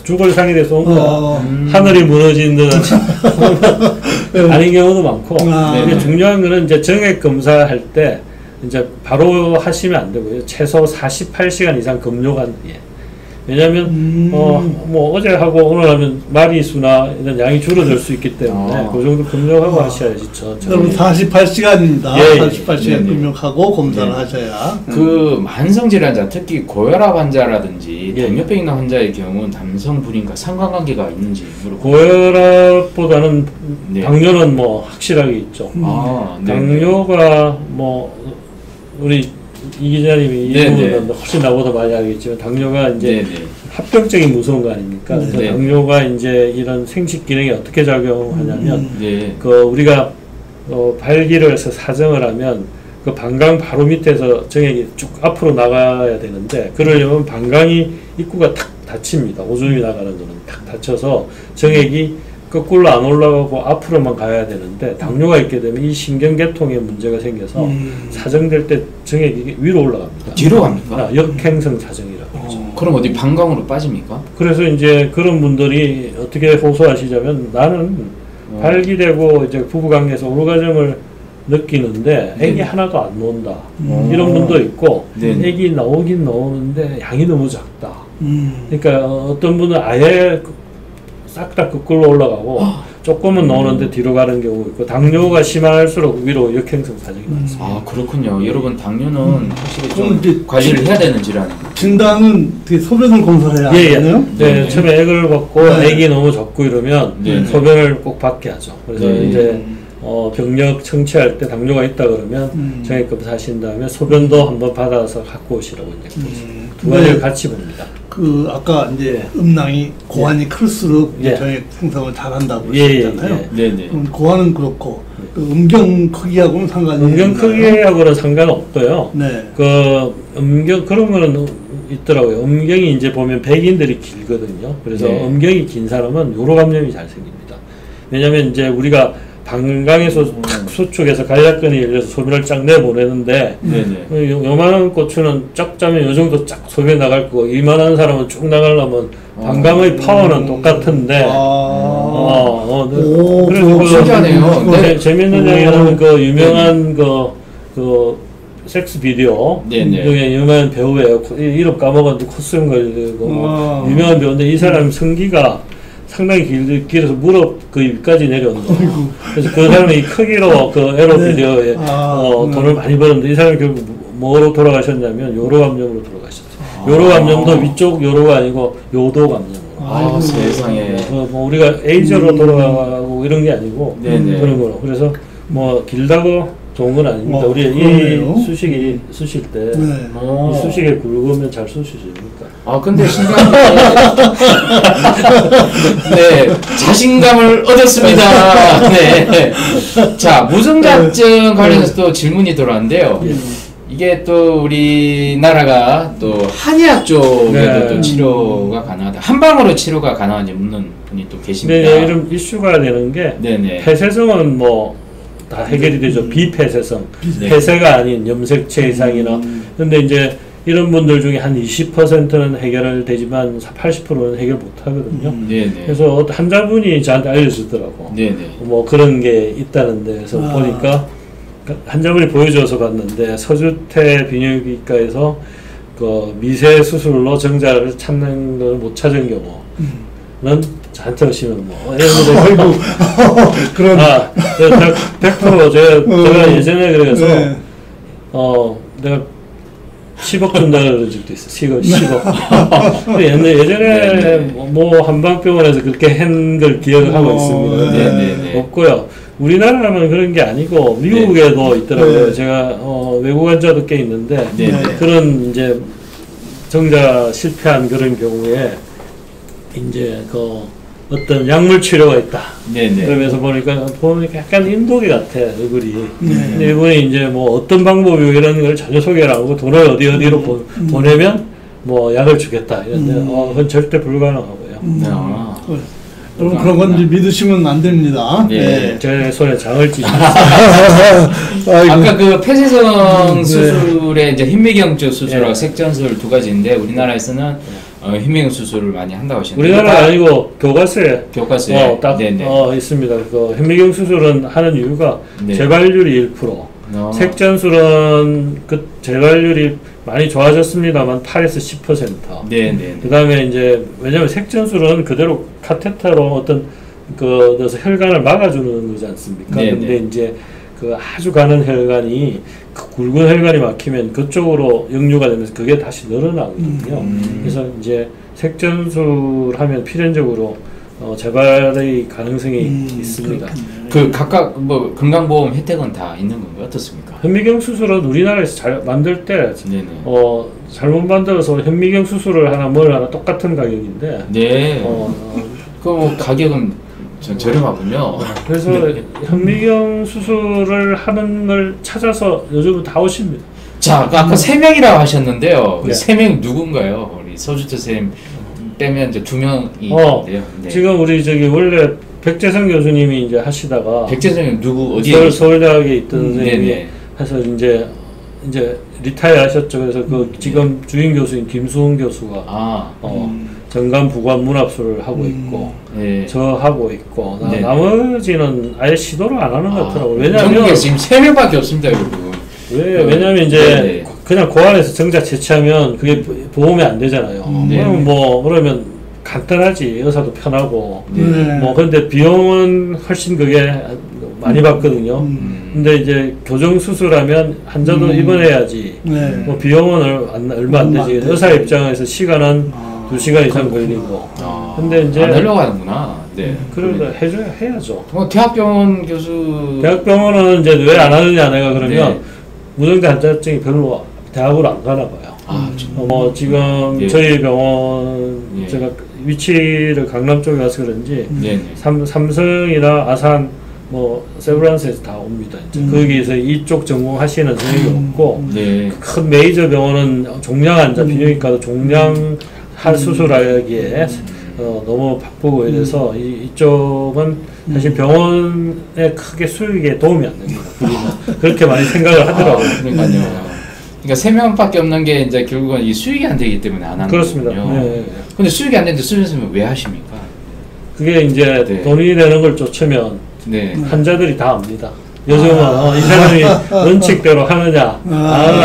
죽을 상이 돼서 온 거야. 하늘이 무너진 듯 아닌 경우도 많고. 아. 근데 중요한 거는 이제 정액 검사할 때 이제 바로 하시면 안 되고요. 최소 48시간 이상 검료가 왜냐하면 뭐 어제 하고 오늘 하면 마리수나 이런 양이 줄어들 수 있기 때문에 아. 그 정도 검료하고 하셔야지. 여러분 48시간입니다. 예. 48시간 네네. 금욕하고 검사를 네. 하셔야. 그 만성 질환자, 특히 고혈압 환자라든지 예. 당뇨병 있는 환자의 경우는 남성 불임과 상관관계가 있는지 물어보고. 고혈압보다는 네. 당뇨는 뭐 확실하게 있죠. 아, 네. 당뇨가 뭐 우리 이 기자님이 이 네네. 부분은 훨씬 나보다 많이 알겠지만 당뇨가 이제 네네. 합병증이 무서운 거 아닙니까? 그래서 네. 당뇨가 이제 이런 생식 기능에 어떻게 작용하냐면 네. 그 우리가 발기를 해서 사정을 하면 그 방광 바로 밑에서 정액이 쭉 앞으로 나가야 되는데 그러려면 방광이 입구가 탁 닫힙니다. 오줌이 나가는 거는 탁 닫혀서 정액이 거꾸로 안 올라가고 앞으로만 가야 되는데 당뇨가 있게 되면 이 신경계통에 문제가 생겨서 사정될 때 정액이 위로 올라갑니다. 뒤로 갑니까? 역행성 사정이라고 그러죠. 그럼 어디 방광으로 빠집니까? 그래서 이제 그런 분들이 어떻게 호소하시자면 나는 발기되고 이제 부부관계에서 오르가즘을 느끼는데 애기 네네. 하나도 안 나온다. 이런 분도 있고 네네. 애기 나오긴 나오는데 양이 너무 작다. 그러니까 어떤 분은 아예 싹 다 거꾸로 올라가고 조금은 나오는데 뒤로 가는 경우 있고 당뇨가 심할수록 위로 역행성 사정이 많습니다. 아, 그렇군요. 여러분 당뇨는 확실히 그럼 좀 이제 관리를 해야 되는 질환입니다. 진단은 되게 소변을 검사해야 하나요? 네, 처음에 액을 받고 네. 액이 너무 적고 이러면 네. 소변을 꼭 받게 하죠. 그래서 네. 이제 병력 청취할 때 당뇨가 있다 그러면 정액 검사하신 다음에 소변도 한번 받아서 갖고 오시라고 이제 두 가지를 네. 같이 봅니다. 그 아까 이제 음낭이 고환이 클수록 예. 저의 생성을 잘한다고 예, 하셨잖아요. 네네. 고환은 그렇고 그 음경 크기하고는 상관이 음경 없나요? 크기하고는 상관없고요. 네. 그 음경 그런 거는 있더라고요. 음경이 이제 보면 백인들이 길거든요. 그래서 네. 음경이 긴 사람은 요로 감염이 잘 생깁니다. 왜냐면 이제 우리가 방광에서 탁 수축해서 간략근이 열려서 소변을 쫙 내보내는데 네네. 요만한 고추는 쫙 짜면 요 정도 쫙 소변 나갈 거고 이만한 사람은 쭉 나가려면 방광의 파워는 똑같은데 오, 그래서 신기하네요. 네. 재밌는 얘기는 그 유명한 그 섹스 비디오 네네. 중에 유명한 배우예요. 이름 까먹었는데 코스염 걸리고 유명한 배우인데 이 사람 성기가 상당히 길어서 무릎 그 위까지 내려온다. 그래서 그 사람이 크기로 그 에로 비디오에 돈을 많이 벌었는데 이 사람이 결국 뭐로 돌아가셨냐면 요로 감염으로 돌아가셨어요. 요로 감염도 위쪽 요로가 아니고 요도 감염으로. 아, 세상에. 뭐 우리가 에이즈로 돌아가고 이런 게 아니고 네네. 그런 거로. 그래서 뭐 길다고 좋은 건 아닙니다. 우리 그러네요. 이 수식이 쑤실 때 이 수식에 굵으면 잘 쑤시십니까? 아 근데 신기한 게 네, 자신감을 얻었습니다. 네. 자, 무증자증 관련해서 또 질문이 들어왔는데요. 이게 또 우리나라가 또 한의학 쪽에도 또 치료가 가능하다. 한방으로 치료가 가능한지 묻는 분이 또 계십니다. 네, 이런 이슈가 되는 게 폐쇄성은 뭐 다 해결이 되죠. 비폐쇄성, 폐쇄가 아닌 염색체 이상이나. 근데 이제 이런 분들 중에 한 20%는 해결을 되지만 80%는 해결 못 하거든요. 그래서 환자분이 저한테 알려주더라고. 뭐 그런 게 있다는데, 그래서 보니까 환자분이 보여줘서 봤는데 서주태 비뇨기과에서 그 미세 수술로 정자를 찾는 걸 못 찾은 경우는 저한테 오시면 뭐 아이고 그런 100% 제가 예전에 그래서 내가 10억 준다 그런 적도 있어. 10억. 예전에 뭐 한방병원에서 그렇게 한 걸 기억하고 있습니다. 없고요. 우리나라는 그런 게 아니고 미국에도 있더라고요. 제가 외국 환자도 꽤 있는데 그런 이제 정자 실패한 그런 경우에 이제 그 어떤 약물 치료가 있다. 그러면서 보니까 약간 인도계 같아, 얼굴이. 근데 이분이 이제 뭐 어떤 방법이고 이런 걸 전혀 소개를 안 하고 돈을 어디로 보내면 뭐 약을 주겠다. 이런데 그건 절대 불가능하고요. 여러분 그런 건 이제 믿으시면 안 됩니다. 제 손에 장을 찌죠. 아까 그 폐쇄성 수술에 이제 현미경적 수술하고 색전술 두 가지인데 우리나라에서는 현미경 수술을 많이 한다고 하시는데 우리나라 아니고 교과서에 딱 있습니다. 그 현미경 수술은 하는 이유가 재발률이 1%, 색전술은 그 재발률이 많이 좋아졌습니다만 8에서 10%. 그다음에 이제 왜냐면 색전술은 그대로 카테터로 어떤 그 넣어서 혈관을 막아주는 거지 않습니까? 근데 이제 그 아주 가는 혈관이 그 굵은 혈관이 막히면 그쪽으로 역류가 되면서 그게 다시 늘어나거든요. 그래서 이제 색전술하면 필연적으로 재발의 가능성이 있습니다. 그 각각 뭐 건강보험 혜택은 다 있는 건가요? 어떻습니까? 현미경 수술은 우리나라에서 잘 만들 때 잘못 만들어서 현미경 수술을 하나 뭘 하나 똑같은 가격인데 그 뭐 가격은 저렴하군요. 그래서 현미경 수술을 하는 걸 찾아서 요즘은 다 오십니다. 자, 아까 3명이라고 하셨는데요. 그 3명 누군가요? 우리 서주태 선생님 빼면 이제 2명이 있는데요. 지금 우리 저기 원래 백재성 교수님이 이제 하시다가 백재성이 누구 어디에 서울대학에 있던 선생님이 해서 이제 리타이어 하셨죠. 그래서 그 지금 주임 교수인 김수홍 교수가 정관 부관 문합술을 하고 있고 저 하고 있고 나머지는 아예 시도를 안 하는 것 같더라고요. 왜냐하면 지금 3명밖에 없습니다, 여러분. 왜냐면 이제 그냥 고안에서 정자 채취하면 그게 보험이 안 되잖아요. 그러면 간단하지. 의사도 편하고. 뭐 근데 비용은 훨씬 그게 많이 받거든요. 근데 이제 교정 수술하면 환자도 입원해야지. 뭐 비용은 얼마 안 되지. 의사 입장에서 시간은 2시간 이상 걸리고. 근데 이제 안 하려고 하는구나. 그러다 해야죠. 대학병원 교수. 대학병원은 이제 왜 안 하느냐 내가 그러면 무증자 환자증이 별로 대학으로 안 가나 봐요. 지금 저희 병원 제가 위치를 강남 쪽에 가서 그런지 삼성이나 아산 뭐 세브란스에서 다 옵니다. 이제 거기에서 이쪽 전공하시는 선생님이 없고 큰 메이저 병원은 종양 환자 비뇨기과도 종양 할 수술하기에 너무 바쁘고 이래서 이쪽은 사실 병원에 크게 수익에 도움이 안 됩니다. 그렇게 많이 생각을 하더라고요. 그러니까요. 그러니까 3명밖에 없는 게 이제 결국은 이 수익이 안 되기 때문에 안 하는 그렇습니다. 거군요. 근데 수익이 안 되는데 수술했으면 왜 하십니까? 그게 이제 돈이 되는 걸 쫓으면 환자들이 다 압니다. 요즘은 이 사람이 원칙대로 하느냐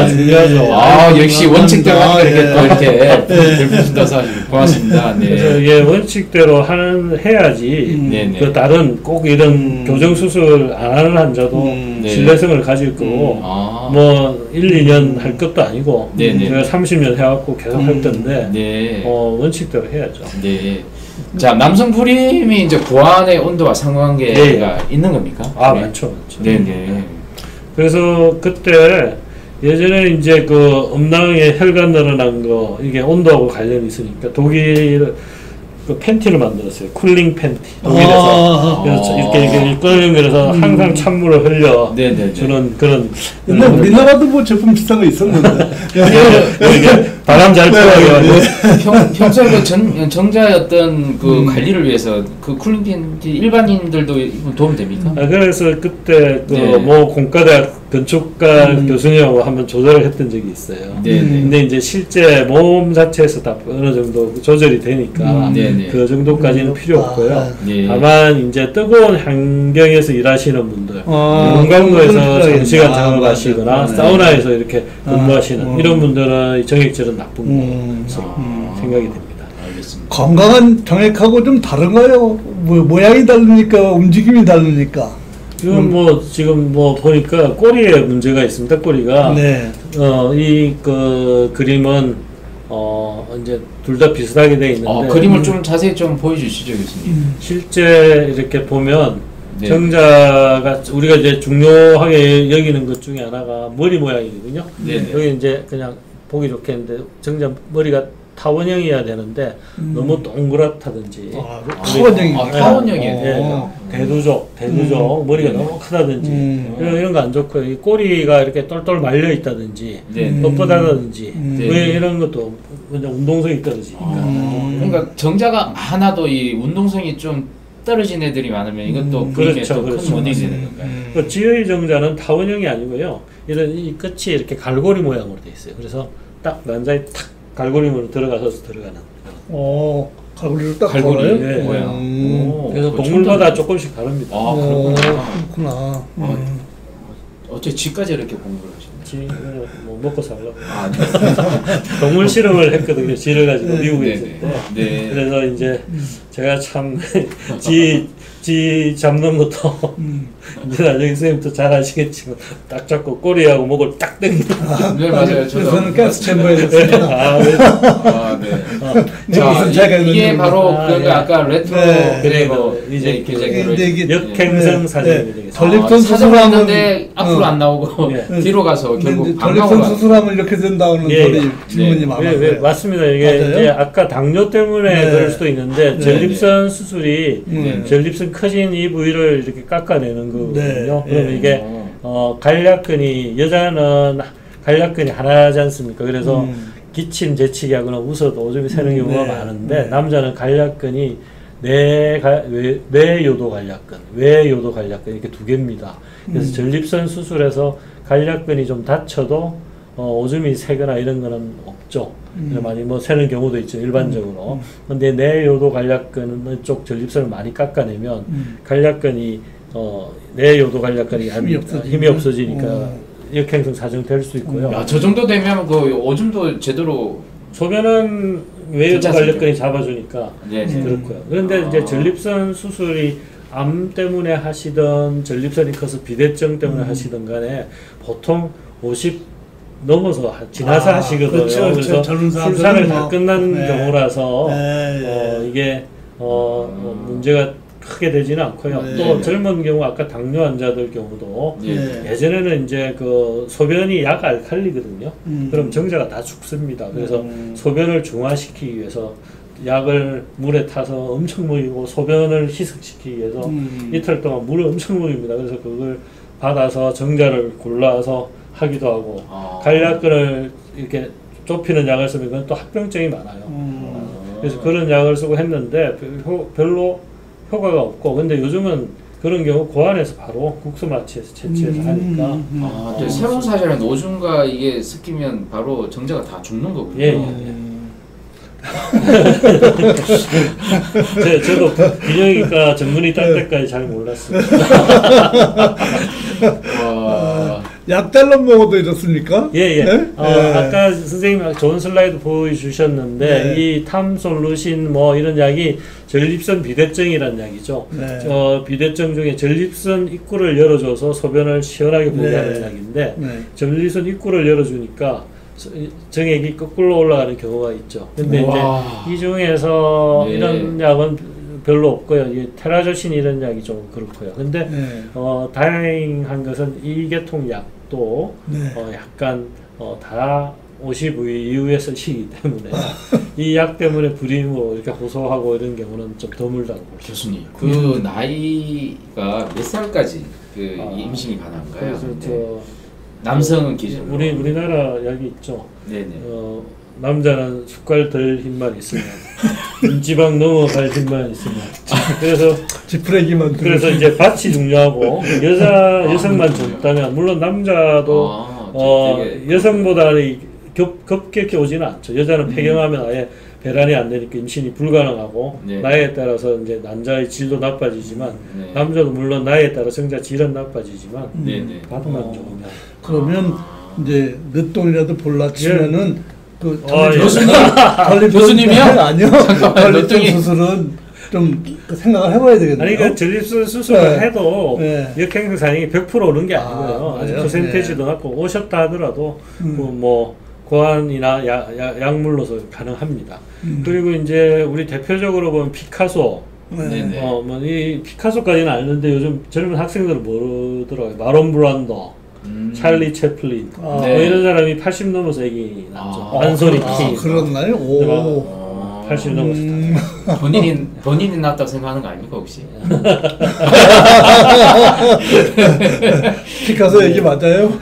중요하죠. 역시 원칙대로 하는 게 이렇게 들붙어서 고맙습니다. 그래서 이게 원칙대로 해야지 그 다른 꼭 이런 교정 수술 안 하는 환자도 신뢰성을 가질 거고 뭐 1, 2년 할 것도 아니고 제가 30년 해왔고 계속 할 텐데 원칙대로 해야죠. 자, 남성 불임이 이제 고환의 온도와 상관계가 있는 겁니까? 많죠. 그래서 그때 예전에 이제 그 음낭에 혈관 늘어난 거 이게 온도하고 관련이 있으니까 독일 그 팬티를 만들었어요. 쿨링 팬티. 독일에서. 그래서 이렇게 끌면서 항상 찬물을 흘려 주는 그런. 근데 우리나라도 뭐 제품 비슷한 거 있었는데. 이게 바람 잘 들어가게. 평소에 그 정자였던 그 관리를 위해서 그 쿨링 팬티 일반인들도 도움 됩니까? 그래서 그때 그 뭐 공과대학 건축가 교수님하고 한번 조절을 했던 적이 있어요. 근데 이제 실제 몸 자체에서 다 어느 정도 조절이 되니까 그 정도까지는 필요 없고요. 다만 이제 뜨거운 환경에서 일하시는 분들, 문광로에서 장시간 작업하시거나 사우나에서 이렇게 근무하시는 이런 분들은 정액질은 나쁜 것으로 생각이 됩니다. 알겠습니다. 건강한 정액하고 좀 다른가요? 뭐 모양이 다르니까 움직임이 다르니까. 지금 뭐 지금 뭐 보니까 꼬리에 문제가 있습니다. 꼬리가 이 그 그림은 이제 둘 다 비슷하게 돼 있는데 그림을 좀 자세히 좀 보여주시죠, 교수님. 실제 이렇게 보면 정자가 우리가 이제 중요하게 여기는 것 중에 하나가 머리 모양이거든요. 여기 이제 그냥 보기 좋게 했는데 정자 머리가 타원형이어야 되는데 너무 동그랗다든지 타원형이에요. 대두족 머리가 너무 크다든지 이런 거 안 좋고요. 이 꼬리가 이렇게 똘똘 말려 있다든지 뻣뻣하다든지 이런 것도 그냥 운동성이 떨어지니까. 그러니까 정자가 하나도 이 운동성이 좀 떨어진 애들이 많으면 이것도 그림에 또 큰 원인이 되는 건가요? 지의 정자는 타원형이 아니고요. 이런 이 끝이 이렇게 갈고리 모양으로 돼 있어요. 그래서 딱 완전히 탁 갈고리으로 들어가는. 갈고리로 딱 갈고리 모양. 그래서 동물마다 조금씩 다릅니다. 그렇구나. 어째 쥐까지 이렇게 공부를 하시네. 뭐 먹고 살려고. 동물 실험을 했거든요. 쥐를 가지고 미국에 있을 때. 그래서 이제 제가 참 쥐 잡는 것도 이제 나중에 선생님도 잘 아시겠지만 딱 잡고 꼬리하고 목을 딱 당기는. 네, 맞아요. 저는 가스 챔버에 있습니다. 자, 이게 바로 그 아까 레트로 그래서 이제 역행성 사진이 되겠습니다. 전립선 수술하는데 앞으로 안 나오고 뒤로 가서 결국 전립선 수술하면 이렇게 된다는 소리 질문이 많아요. 맞습니다. 이게 이제 아까 당뇨 때문에 그럴 수도 있는데 전립선 수술이 전립선 커진 이 부위를 이렇게 깎아내는 거거든요. 그러면 이게 간략근이 여자는 간략근이 하나지 않습니까? 그래서 기침 재치기 하거나 웃어도 오줌이 새는 경우가 많은데 남자는 간략근이 내요도 간략근, 외요도 간략근 이렇게 두 개입니다. 그래서 전립선 수술에서 간략근이 좀 다쳐도 오줌이 새거나 이런 거는 없죠. 많이 뭐 새는 경우도 있죠, 일반적으로. 근데 내요도 간략근 쪽 전립선을 많이 깎아내면 간략근이 내요도 간략근이 힘이 없어지니까 역행성 사정 될 수 있고요. 야, 저 정도 되면 그 오줌도 제대로 소변은 외요도 간략근이 잡아주니까 그렇고요. 그런데 이제 전립선 수술이 암 때문에 하시던 전립선이 커서 비대증 때문에 하시던 간에 보통 50 넘어서 지나서 하시거든요. 그래서 출산을 다 끝난 경우라서 이게 문제가 크게 되지는 않고요. 또 젊은 경우 아까 당뇨 환자들 경우도 예전에는 이제 그 소변이 약 알칼리거든요. 그럼 정자가 다 죽습니다. 그래서 소변을 중화시키기 위해서 약을 물에 타서 엄청 먹이고 소변을 희석시키기 위해서 이틀 동안 물을 엄청 먹입니다. 그래서 그걸 받아서 정자를 골라서 하기도 하고 간략근을 이렇게 좁히는 약을 쓰면 그건 또 합병증이 많아요. 그래서 그런 약을 쓰고 했는데 별로 효과가 없고 근데 요즘은 그런 경우 고안에서 바로 국소 마취해서 채취해서 하니까 새로운 사실은 오줌과 이게 섞이면 바로 정자가 다 죽는 거군요. 저도 비뇨기과 전문의 딸 때까지 잘 몰랐습니다. 약달럼 먹어도 이렇습니까? 아까 선생님 좋은 슬라이드 보여주셨는데 이 탐솔루신 뭐 이런 약이 전립선 비대증이라는 약이죠. 비대증 중에 전립선 입구를 열어줘서 소변을 시원하게 보게 하는 약인데 전립선 입구를 열어주니까 정액이 거꾸로 올라가는 경우가 있죠. 근데 이제 이 중에서 이런 약은 별로 없고요. 이 테라조신 이런 약이 좀 그렇고요. 근데 네. 다행한 것은 이 계통 약도 네. 약간 다 50 이후에 쓰시기 때문에 이 약 때문에 불임으로 이렇게 호소하고 이런 경우는 좀 드물다고 볼 수 있습니다. 교수님, 그 나이가 몇 살까지 그 임신이 가능한가요? 그래서 네. 남성은 기준으로 우리나라 약이 있죠. 네네. 남자는 숟갈 덜 힘만 있으면 인지방 넘어갈 힘만 있으면 그래서 지푸레기만 그래서 이제 밭이 중요하고 여성만 젊다면 물론 남자도 여성보다는 급격히 오지는 않죠. 여자는 폐경하면 아예 배란이 안 되니까 임신이 불가능하고 네. 나이에 따라서 이제 난자의 질도 나빠지지만 네. 남자도 물론 나이에 따라 성자 질은 나빠지지만 네네. 밭만 좋으면 그러면 이제 늦동이라도 볼라치면은 그 교수님이요? 아니요. 전립선 늦둥이. 수술은 좀 생각을 해봐야 되겠네요. 아니 그 전립선 수술을 네. 해도 네. 역행성 사용이 100% 오는 게 아니고요. 아직 그래요? 퍼센테이지도 낮고 오셨다 하더라도 뭐 고안이나 약물로서 가능합니다. 그리고 이제 우리 대표적으로 보면 피카소, 네네. 뭐 이 피카소까지는 아는데 요즘 젊은 학생들은 모르더라고요. 마론 브란도, 찰리 채플린, 네. 뭐 이런 사람이 80 넘어서 얘기 났죠. 완소리 키. 그렇나요? 오. 80 넘었다. 본인이 낫다고 생각하는 거 아닙니까 혹시? 피카소 얘기 맞아요?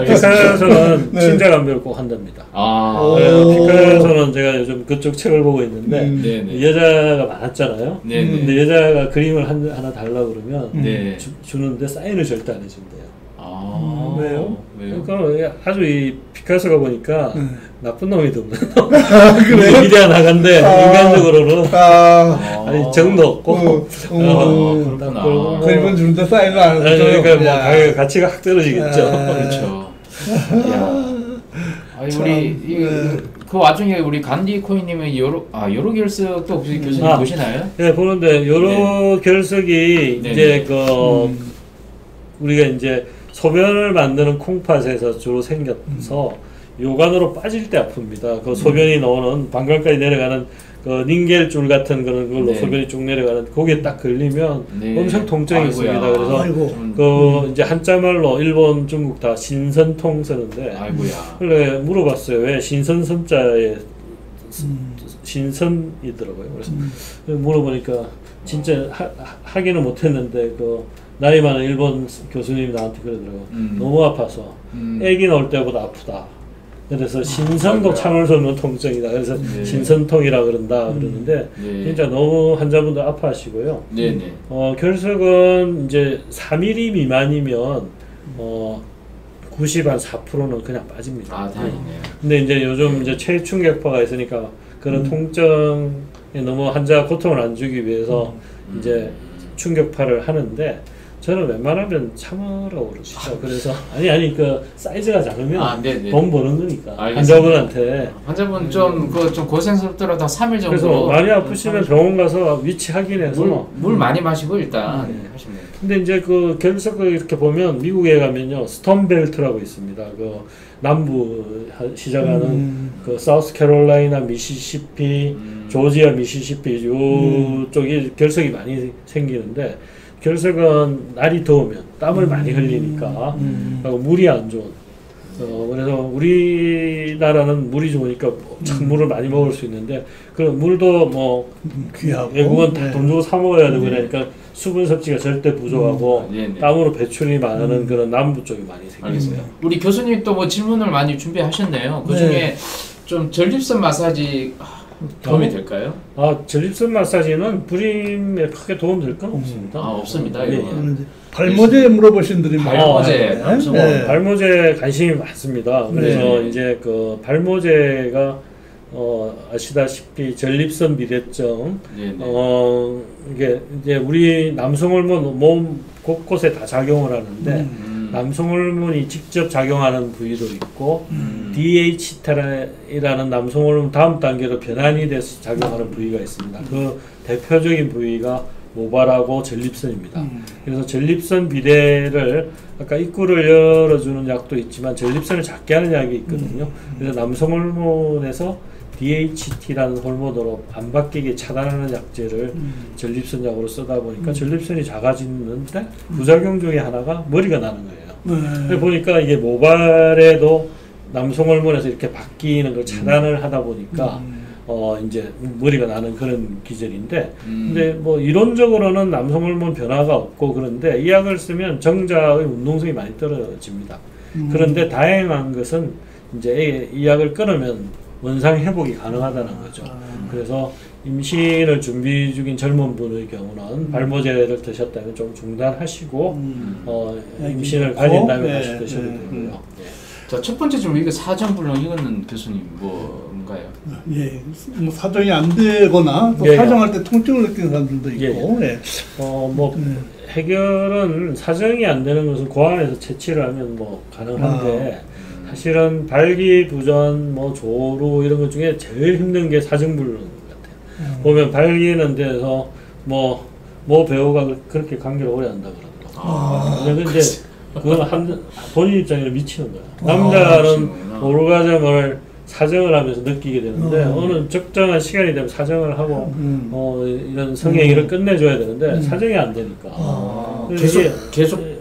피카소는 네. 신장 감별을 꼭 한답니다. 아, 피카소는 제가 요즘 그쪽 책을 보고 있는데 네네. 여자가 많았잖아요. 네네. 근데 여자가 그림을 하나 달라고 그러면 네. 주는데 사인을 절대 안 해준대요. 아, 왜요? 그러니까 아주 이 피카소가 보니까 나쁜 놈이 없는 그래요? 미디어 나간데 인간적으로는 아니 정도 없고 그렇구나. 그림은 주는데 사인을 안 해서 그러니까 뭐 가격 가치가 확 떨어지겠죠. 그렇죠. 야, 아니 그 와중에 우리 간디 코인님은 여러 결석도 혹시 교수님 보시나요? 네 보는데 여러 결석이 네네. 이제 우리가 이제 소변을 만드는 콩팥에서 주로 생겨서 요관으로 빠질 때 아픕니다. 그 소변이 나오는 방광까지 내려가는 그 닌겔줄 같은 그런 걸로 네. 소변이 쭉 내려가는 거기에 딱 걸리면 네. 엄청 통증이 아이고야. 있습니다. 그래서 아이고. 이제 한자말로 일본, 중국 다 신선통 쓰는데 아이고야. 원래 물어봤어요. 왜 신선선자에 신선이더라고요. 그래서 물어보니까 진짜 하기는 못했는데 나이 많은 일본 교수님이 나한테 그러더라고요. 너무 아파서 애기 나올 때보다 아프다. 그래서 신선도 참을 수 없는 통증이다. 그래서 네. 신선통이라 그런다 그러는데 네. 진짜 너무 환자분들 아파하시고요. 네네. 결석은 이제 3mm 미만이면 90~4%는 그냥 빠집니다. 아, 다행이네요. 근데 이제 요즘 이제 체충격파가 있으니까 그런 통증에 너무 환자 고통을 안 주기 위해서 이제 충격파를 하는데 저는 웬만하면 참으라고 그러시죠. 그래서 아니 그 사이즈가 작으면 돈 버는 거니까 환자분한테. 환자분 좀 고생스럽더라도 3일 정도. 그래서 많이 아프시면 병원 가서 위치 확인해서 물 많이 마시고 일단 하시면 돼요. 근데 이제 그 결석을 이렇게 보면 미국에 가면요 스톤벨트라고 있습니다. 그 남부 시작하는 그 사우스캐롤라이나, 미시시피, 조지아, 미시시피 요쪽이 결석이 많이 생기는데. 결석은 날이 더우면 땀을 많이 흘리니까 그리고 물이 안 좋은 그래서 우리나라는 물이 좋으니까 찬물을 많이 먹을 수 있는데 그 물도 뭐 귀하고 외국은 다 돈 주고 사 먹어야 되고 그러니까 수분 섭취가 절대 부족하고 땀으로 배출이 많은 그런 남부 쪽이 많이 생겼어요. 우리 교수님 또 뭐 질문을 많이 준비하셨네요. 그 중에 좀 전립선 마사지 도움이 될까요? 전립선 마사지는 불임에 크게 도움 될 건 없습니다. 없습니다. 발모제 물어보신 분들이 발모제, 발모제 관심이 많습니다. 그래서 이제 그 발모제가 아시다시피 전립선 비대증 이게 이제 우리 남성 호르몬 몸 곳곳에 다 작용을 하는데 남성 호르몬이 직접 작용하는 부위도 있고 DHT라는 남성 호르몬 다음 단계로 변환이 돼서 작용하는 부위가 있습니다. 그 대표적인 부위가 모발하고 전립선입니다. 그래서 전립선 비대를 아까 입구를 열어주는 약도 있지만 전립선을 작게 하는 약이 있거든요. 그래서 남성 호르몬에서 DHT라는 호르몬으로 안 바뀌게 차단하는 약제를 전립선 약으로 쓰다 보니까 전립선이 작아지는데 부작용 중에 하나가 머리가 나는 거예요. 그래 보니까 이게 모발에도 남성 호르몬에서 이렇게 바뀌는 걸 차단을 하다 보니까 이제 머리가 나는 그런 기절인데, 근데 뭐 이론적으로는 남성 호르몬 변화가 없고 그런데 이 약을 쓰면 정자의 운동성이 많이 떨어집니다. 그런데 다행한 것은 이제 이 약을 끊으면 원상 회복이 가능하다는 거죠. 그래서 임신을 준비 중인 젊은 분의 경우는 발모제를 드셨다면 좀 중단하시고 임신을 가진 다음에 다시 드셔도 되고요. 자, 첫 번째 질문, 이거 사정불능, 이거는 교수님 뭔가요? 예, 뭐 사정이 안 되거나 또 사정할 때 통증을 느끼는 사람들도 있고. 뭐 해결은 사정이 안 되는 것은 고안에서 채취를 하면 뭐 가능한데 사실은 발기부전, 뭐 조루 이런 것 중에 제일 힘든 게 사정불능 같아요. 보면 발기는 데서 뭐 배우가 그렇게 관계를 오래 한다 그러더라고요. 근데 그건 본인 입장에서 미치는 거야. 남자는 오르가즘을 사정을 하면서 느끼게 되는데 어느 적정한 시간이 되면 사정을 하고 이런 성행위를 끝내줘야 되는데 사정이 안 되니까 계속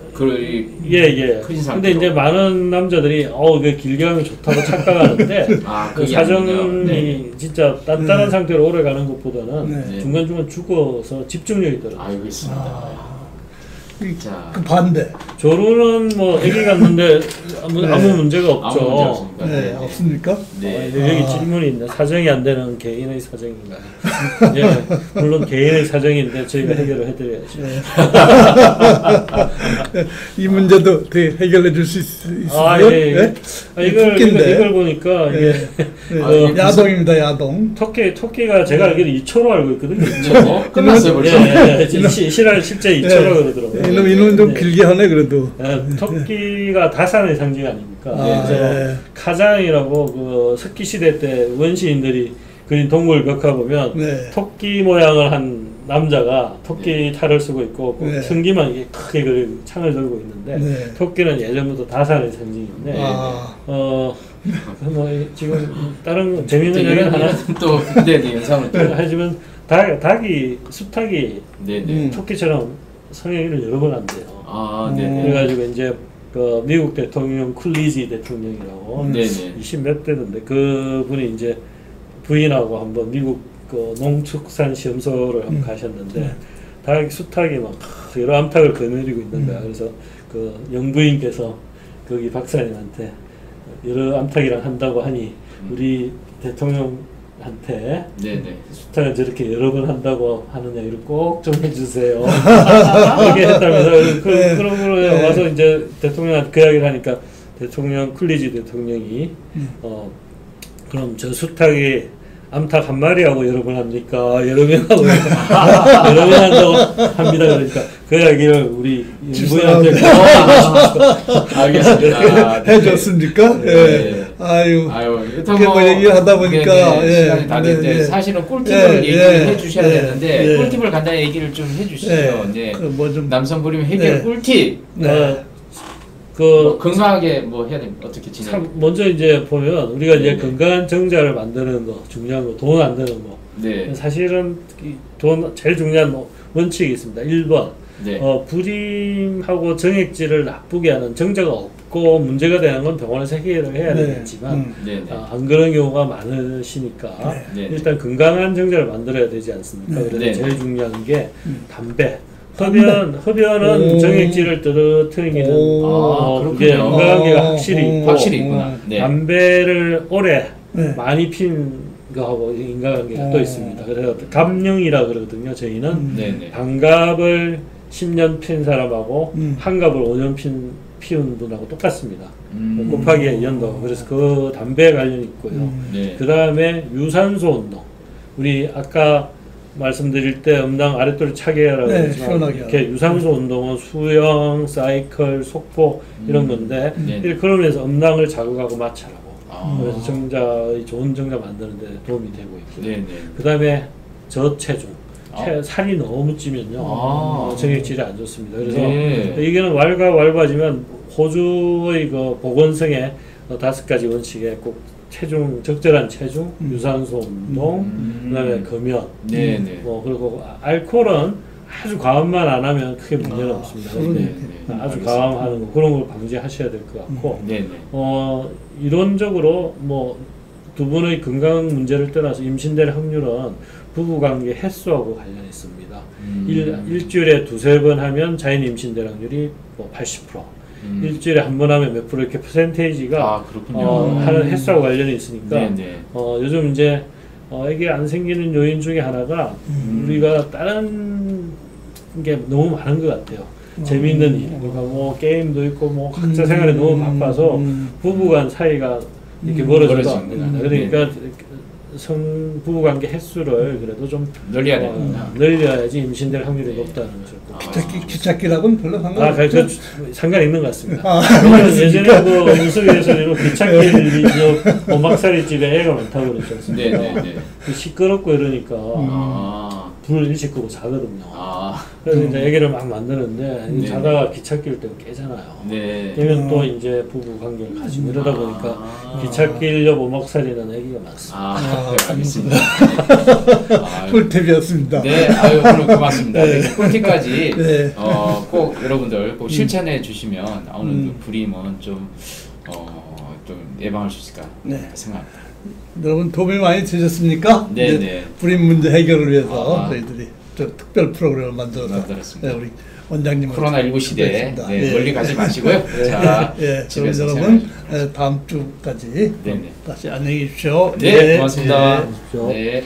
예. 근데 이제 많은 남자들이 그 길게 하면 좋다고 착각하는데 그 사정이 진짜 단단한 상태로 오래 가는 것보다는 중간중간 죽어서 집중력이 떨어져요. 알겠습니다. 그 반대. 조루는 뭐 아기 갔는데 아무 문제가 없죠. 네, 없습니까? 여기 질문이 있네. 사정이 안 되는 개인의 사정인가요? 예, 물론 개인의 사정인데 저희가 해결을 해드려야죠. 이 문제도 해결해 줄 수 있어요? 예. 이걸 보니까 이게 야동입니다, 야동. 토끼가 제가 알기로 2초로 알고 있거든요. 2초? 끝났어요, 벌써? 실제 2초로 그러더라고요. 이놈 좀 길게 하네, 그래도. 토끼가 다산의 상징 아닙니까? 그래서 카장이라고 그 석기 시대 때 원시인들이 그린 동물 벽화 보면 토끼 모양을 한 남자가 토끼 탈을 쓰고 있고 승기만 이게 크게 그리고 창을 들고 있는데 토끼는 예전부터 다산의 상징인데 뭐 지금 다른 재미있는 얘기 하나 또 영상을 하지만 수탉이 토끼처럼 성행위를 여러 번 한대요. 그래가지고 이제 그 미국 대통령 쿨리지 대통령이라고 20몇 대던데 그분이 이제 부인하고 한번 미국 그 농축산시험소를 한번 가셨는데 수탉이 막 여러 암탉을 거느리고 있는 거야. 그래서 그 영부인께서 거기 박사님한테 여러 암탉이랑 한다고 하니 우리 대통령한테 수탉을 저렇게 여러 번 한다고 하느냐 이걸 꼭 좀 해주세요. 그렇게 했다면서 그러고 와서 이제 대통령한테 그 이야기를 하니까 대통령 쿨리지 대통령이 그럼 저 수탉이 암탉 한 마리하고 여러 번 합니까? 여러 명하고 여러 명 한다고 합니다. 그러니까 그 이야기를 우리 부인한테 알겠습니다. 해줬습니까? 아유, 이렇게 뭐 얘기를 하다 보니까 시간이 다 됐는데 사실은 꿀팁을 얘기를 해주셔야 되는데 꿀팁을 간단히 얘기를 좀 해주시죠. 남성 불임 해결 꿀팁. 건강하게 뭐 해야 됩니까? 어떻게 지내? 먼저 이제 보면 우리가 이제 건강한 정자를 만드는 거 중요한 거, 돈 안 드는 거. 사실은 돈 제일 중요한 원칙이 있습니다. 1번 불임하고 정액질을 나쁘게 하는 정자가 없고 문제가 되는 건 병원에서 해결을 해야 되겠지만 안 그런 경우가 많으시니까 일단 건강한 정자를 만들어야 되지 않습니까? 그래서 제일 중요한 게 담배. 흡연은 정액질을 떨어뜨리기는 그게 인과관계가 확실히 있구나. 담배를 오래 많이 핀 거하고 인과관계가 또 있습니다. 그래서 갑령이라 그러거든요. 저희는 반갑을 10년 핀 사람하고 한갑을 5년 피운 분하고 똑같습니다. 곱하기 연도. 그래서 그 담배에 관련이 있고요. 그 다음에 유산소 운동. 우리 아까 말씀드릴 때 음낭 아랫도리 차게 하라고 했지만 이렇게 유산소 운동은 수영, 사이클, 속보 이런 건데 그러면서 음낭을 자극하고 마찰하고 그래서 정자의 좋은 정자 만드는 데 도움이 되고 있고요. 그 다음에 저체중 살이 너무 찌면요 정액질이 안 좋습니다. 그래서 이게는 왈가왈부하지만 호주의 그 보건성의 5가지 원칙에 꼭 적절한 체중, 유산소 운동, 그다음에 금연, 네네. 그리고 알코올은 아주 과음만 안 하면 크게 문제는 없습니다. 근데 아주 과음하는 거 그런 걸 방지하셔야 될 것 같고, 네네. 이론적으로 뭐 두 분의 건강 문제를 떠나서 임신될 확률은 부부관계 횟수하고 관련이 있습니다. 일주일에 두세 번 하면 자연 임신될 확률이 뭐 80%. 일주일에 한 번 하면 몇 프로 이렇게 퍼센테이지가 하는 횟수하고 관련이 있으니까 요즘 이제 애기 안 생기는 요인 중에 하나가 우리가 다른 게 너무 많은 것 같아요. 재미있는 일, 그러니까 뭐 게임도 있고 뭐 각자 생활에 너무 바빠서 부부간 사이가 이렇게 멀어져도 안 된다. 그러니까 부부관계 횟수를 그래도 좀 늘려야 됩니다. 늘려야지 임신될 확률이 높다는 것을 꼭. 기찻길하고는 별로 상관없죠. 상관 있는 것 같습니다. 예전에 그 문석에서 기찻길 오막살이 집에 애가 많다고 그랬지 않습니까? 네네네. 시끄럽고 이러니까 불을 일찍 끄고 자거든요. 그래서 이제 애기를 막 만드는데 자다가 기찻길 때문에 깨잖아요. 네. 깨면 또 이제 부부 관계를 가지고 이러다 보니까 기찻길 옆 오막살이는 애기가 많습니다. 알겠습니다. 꿀팁이었습니다. 네, 오늘 고맙습니다. 네. 꿀팁까지 꼭 여러분들 꼭 실천해 주시면 오늘 불임은 좀 예방할 수 있을까 생각합니다. 여러분 도움이 많이 되셨습니까? 네. 불임 문제 해결을 위해서 저희들이 특별 프로그램을 만들었습니다. 우리 원장님 코로나19 시대에 멀리 가지 마시고요. 자, 집에서 여러분 다음 주까지 다시 안녕히 계십시오. 네, 고맙습니다. 네.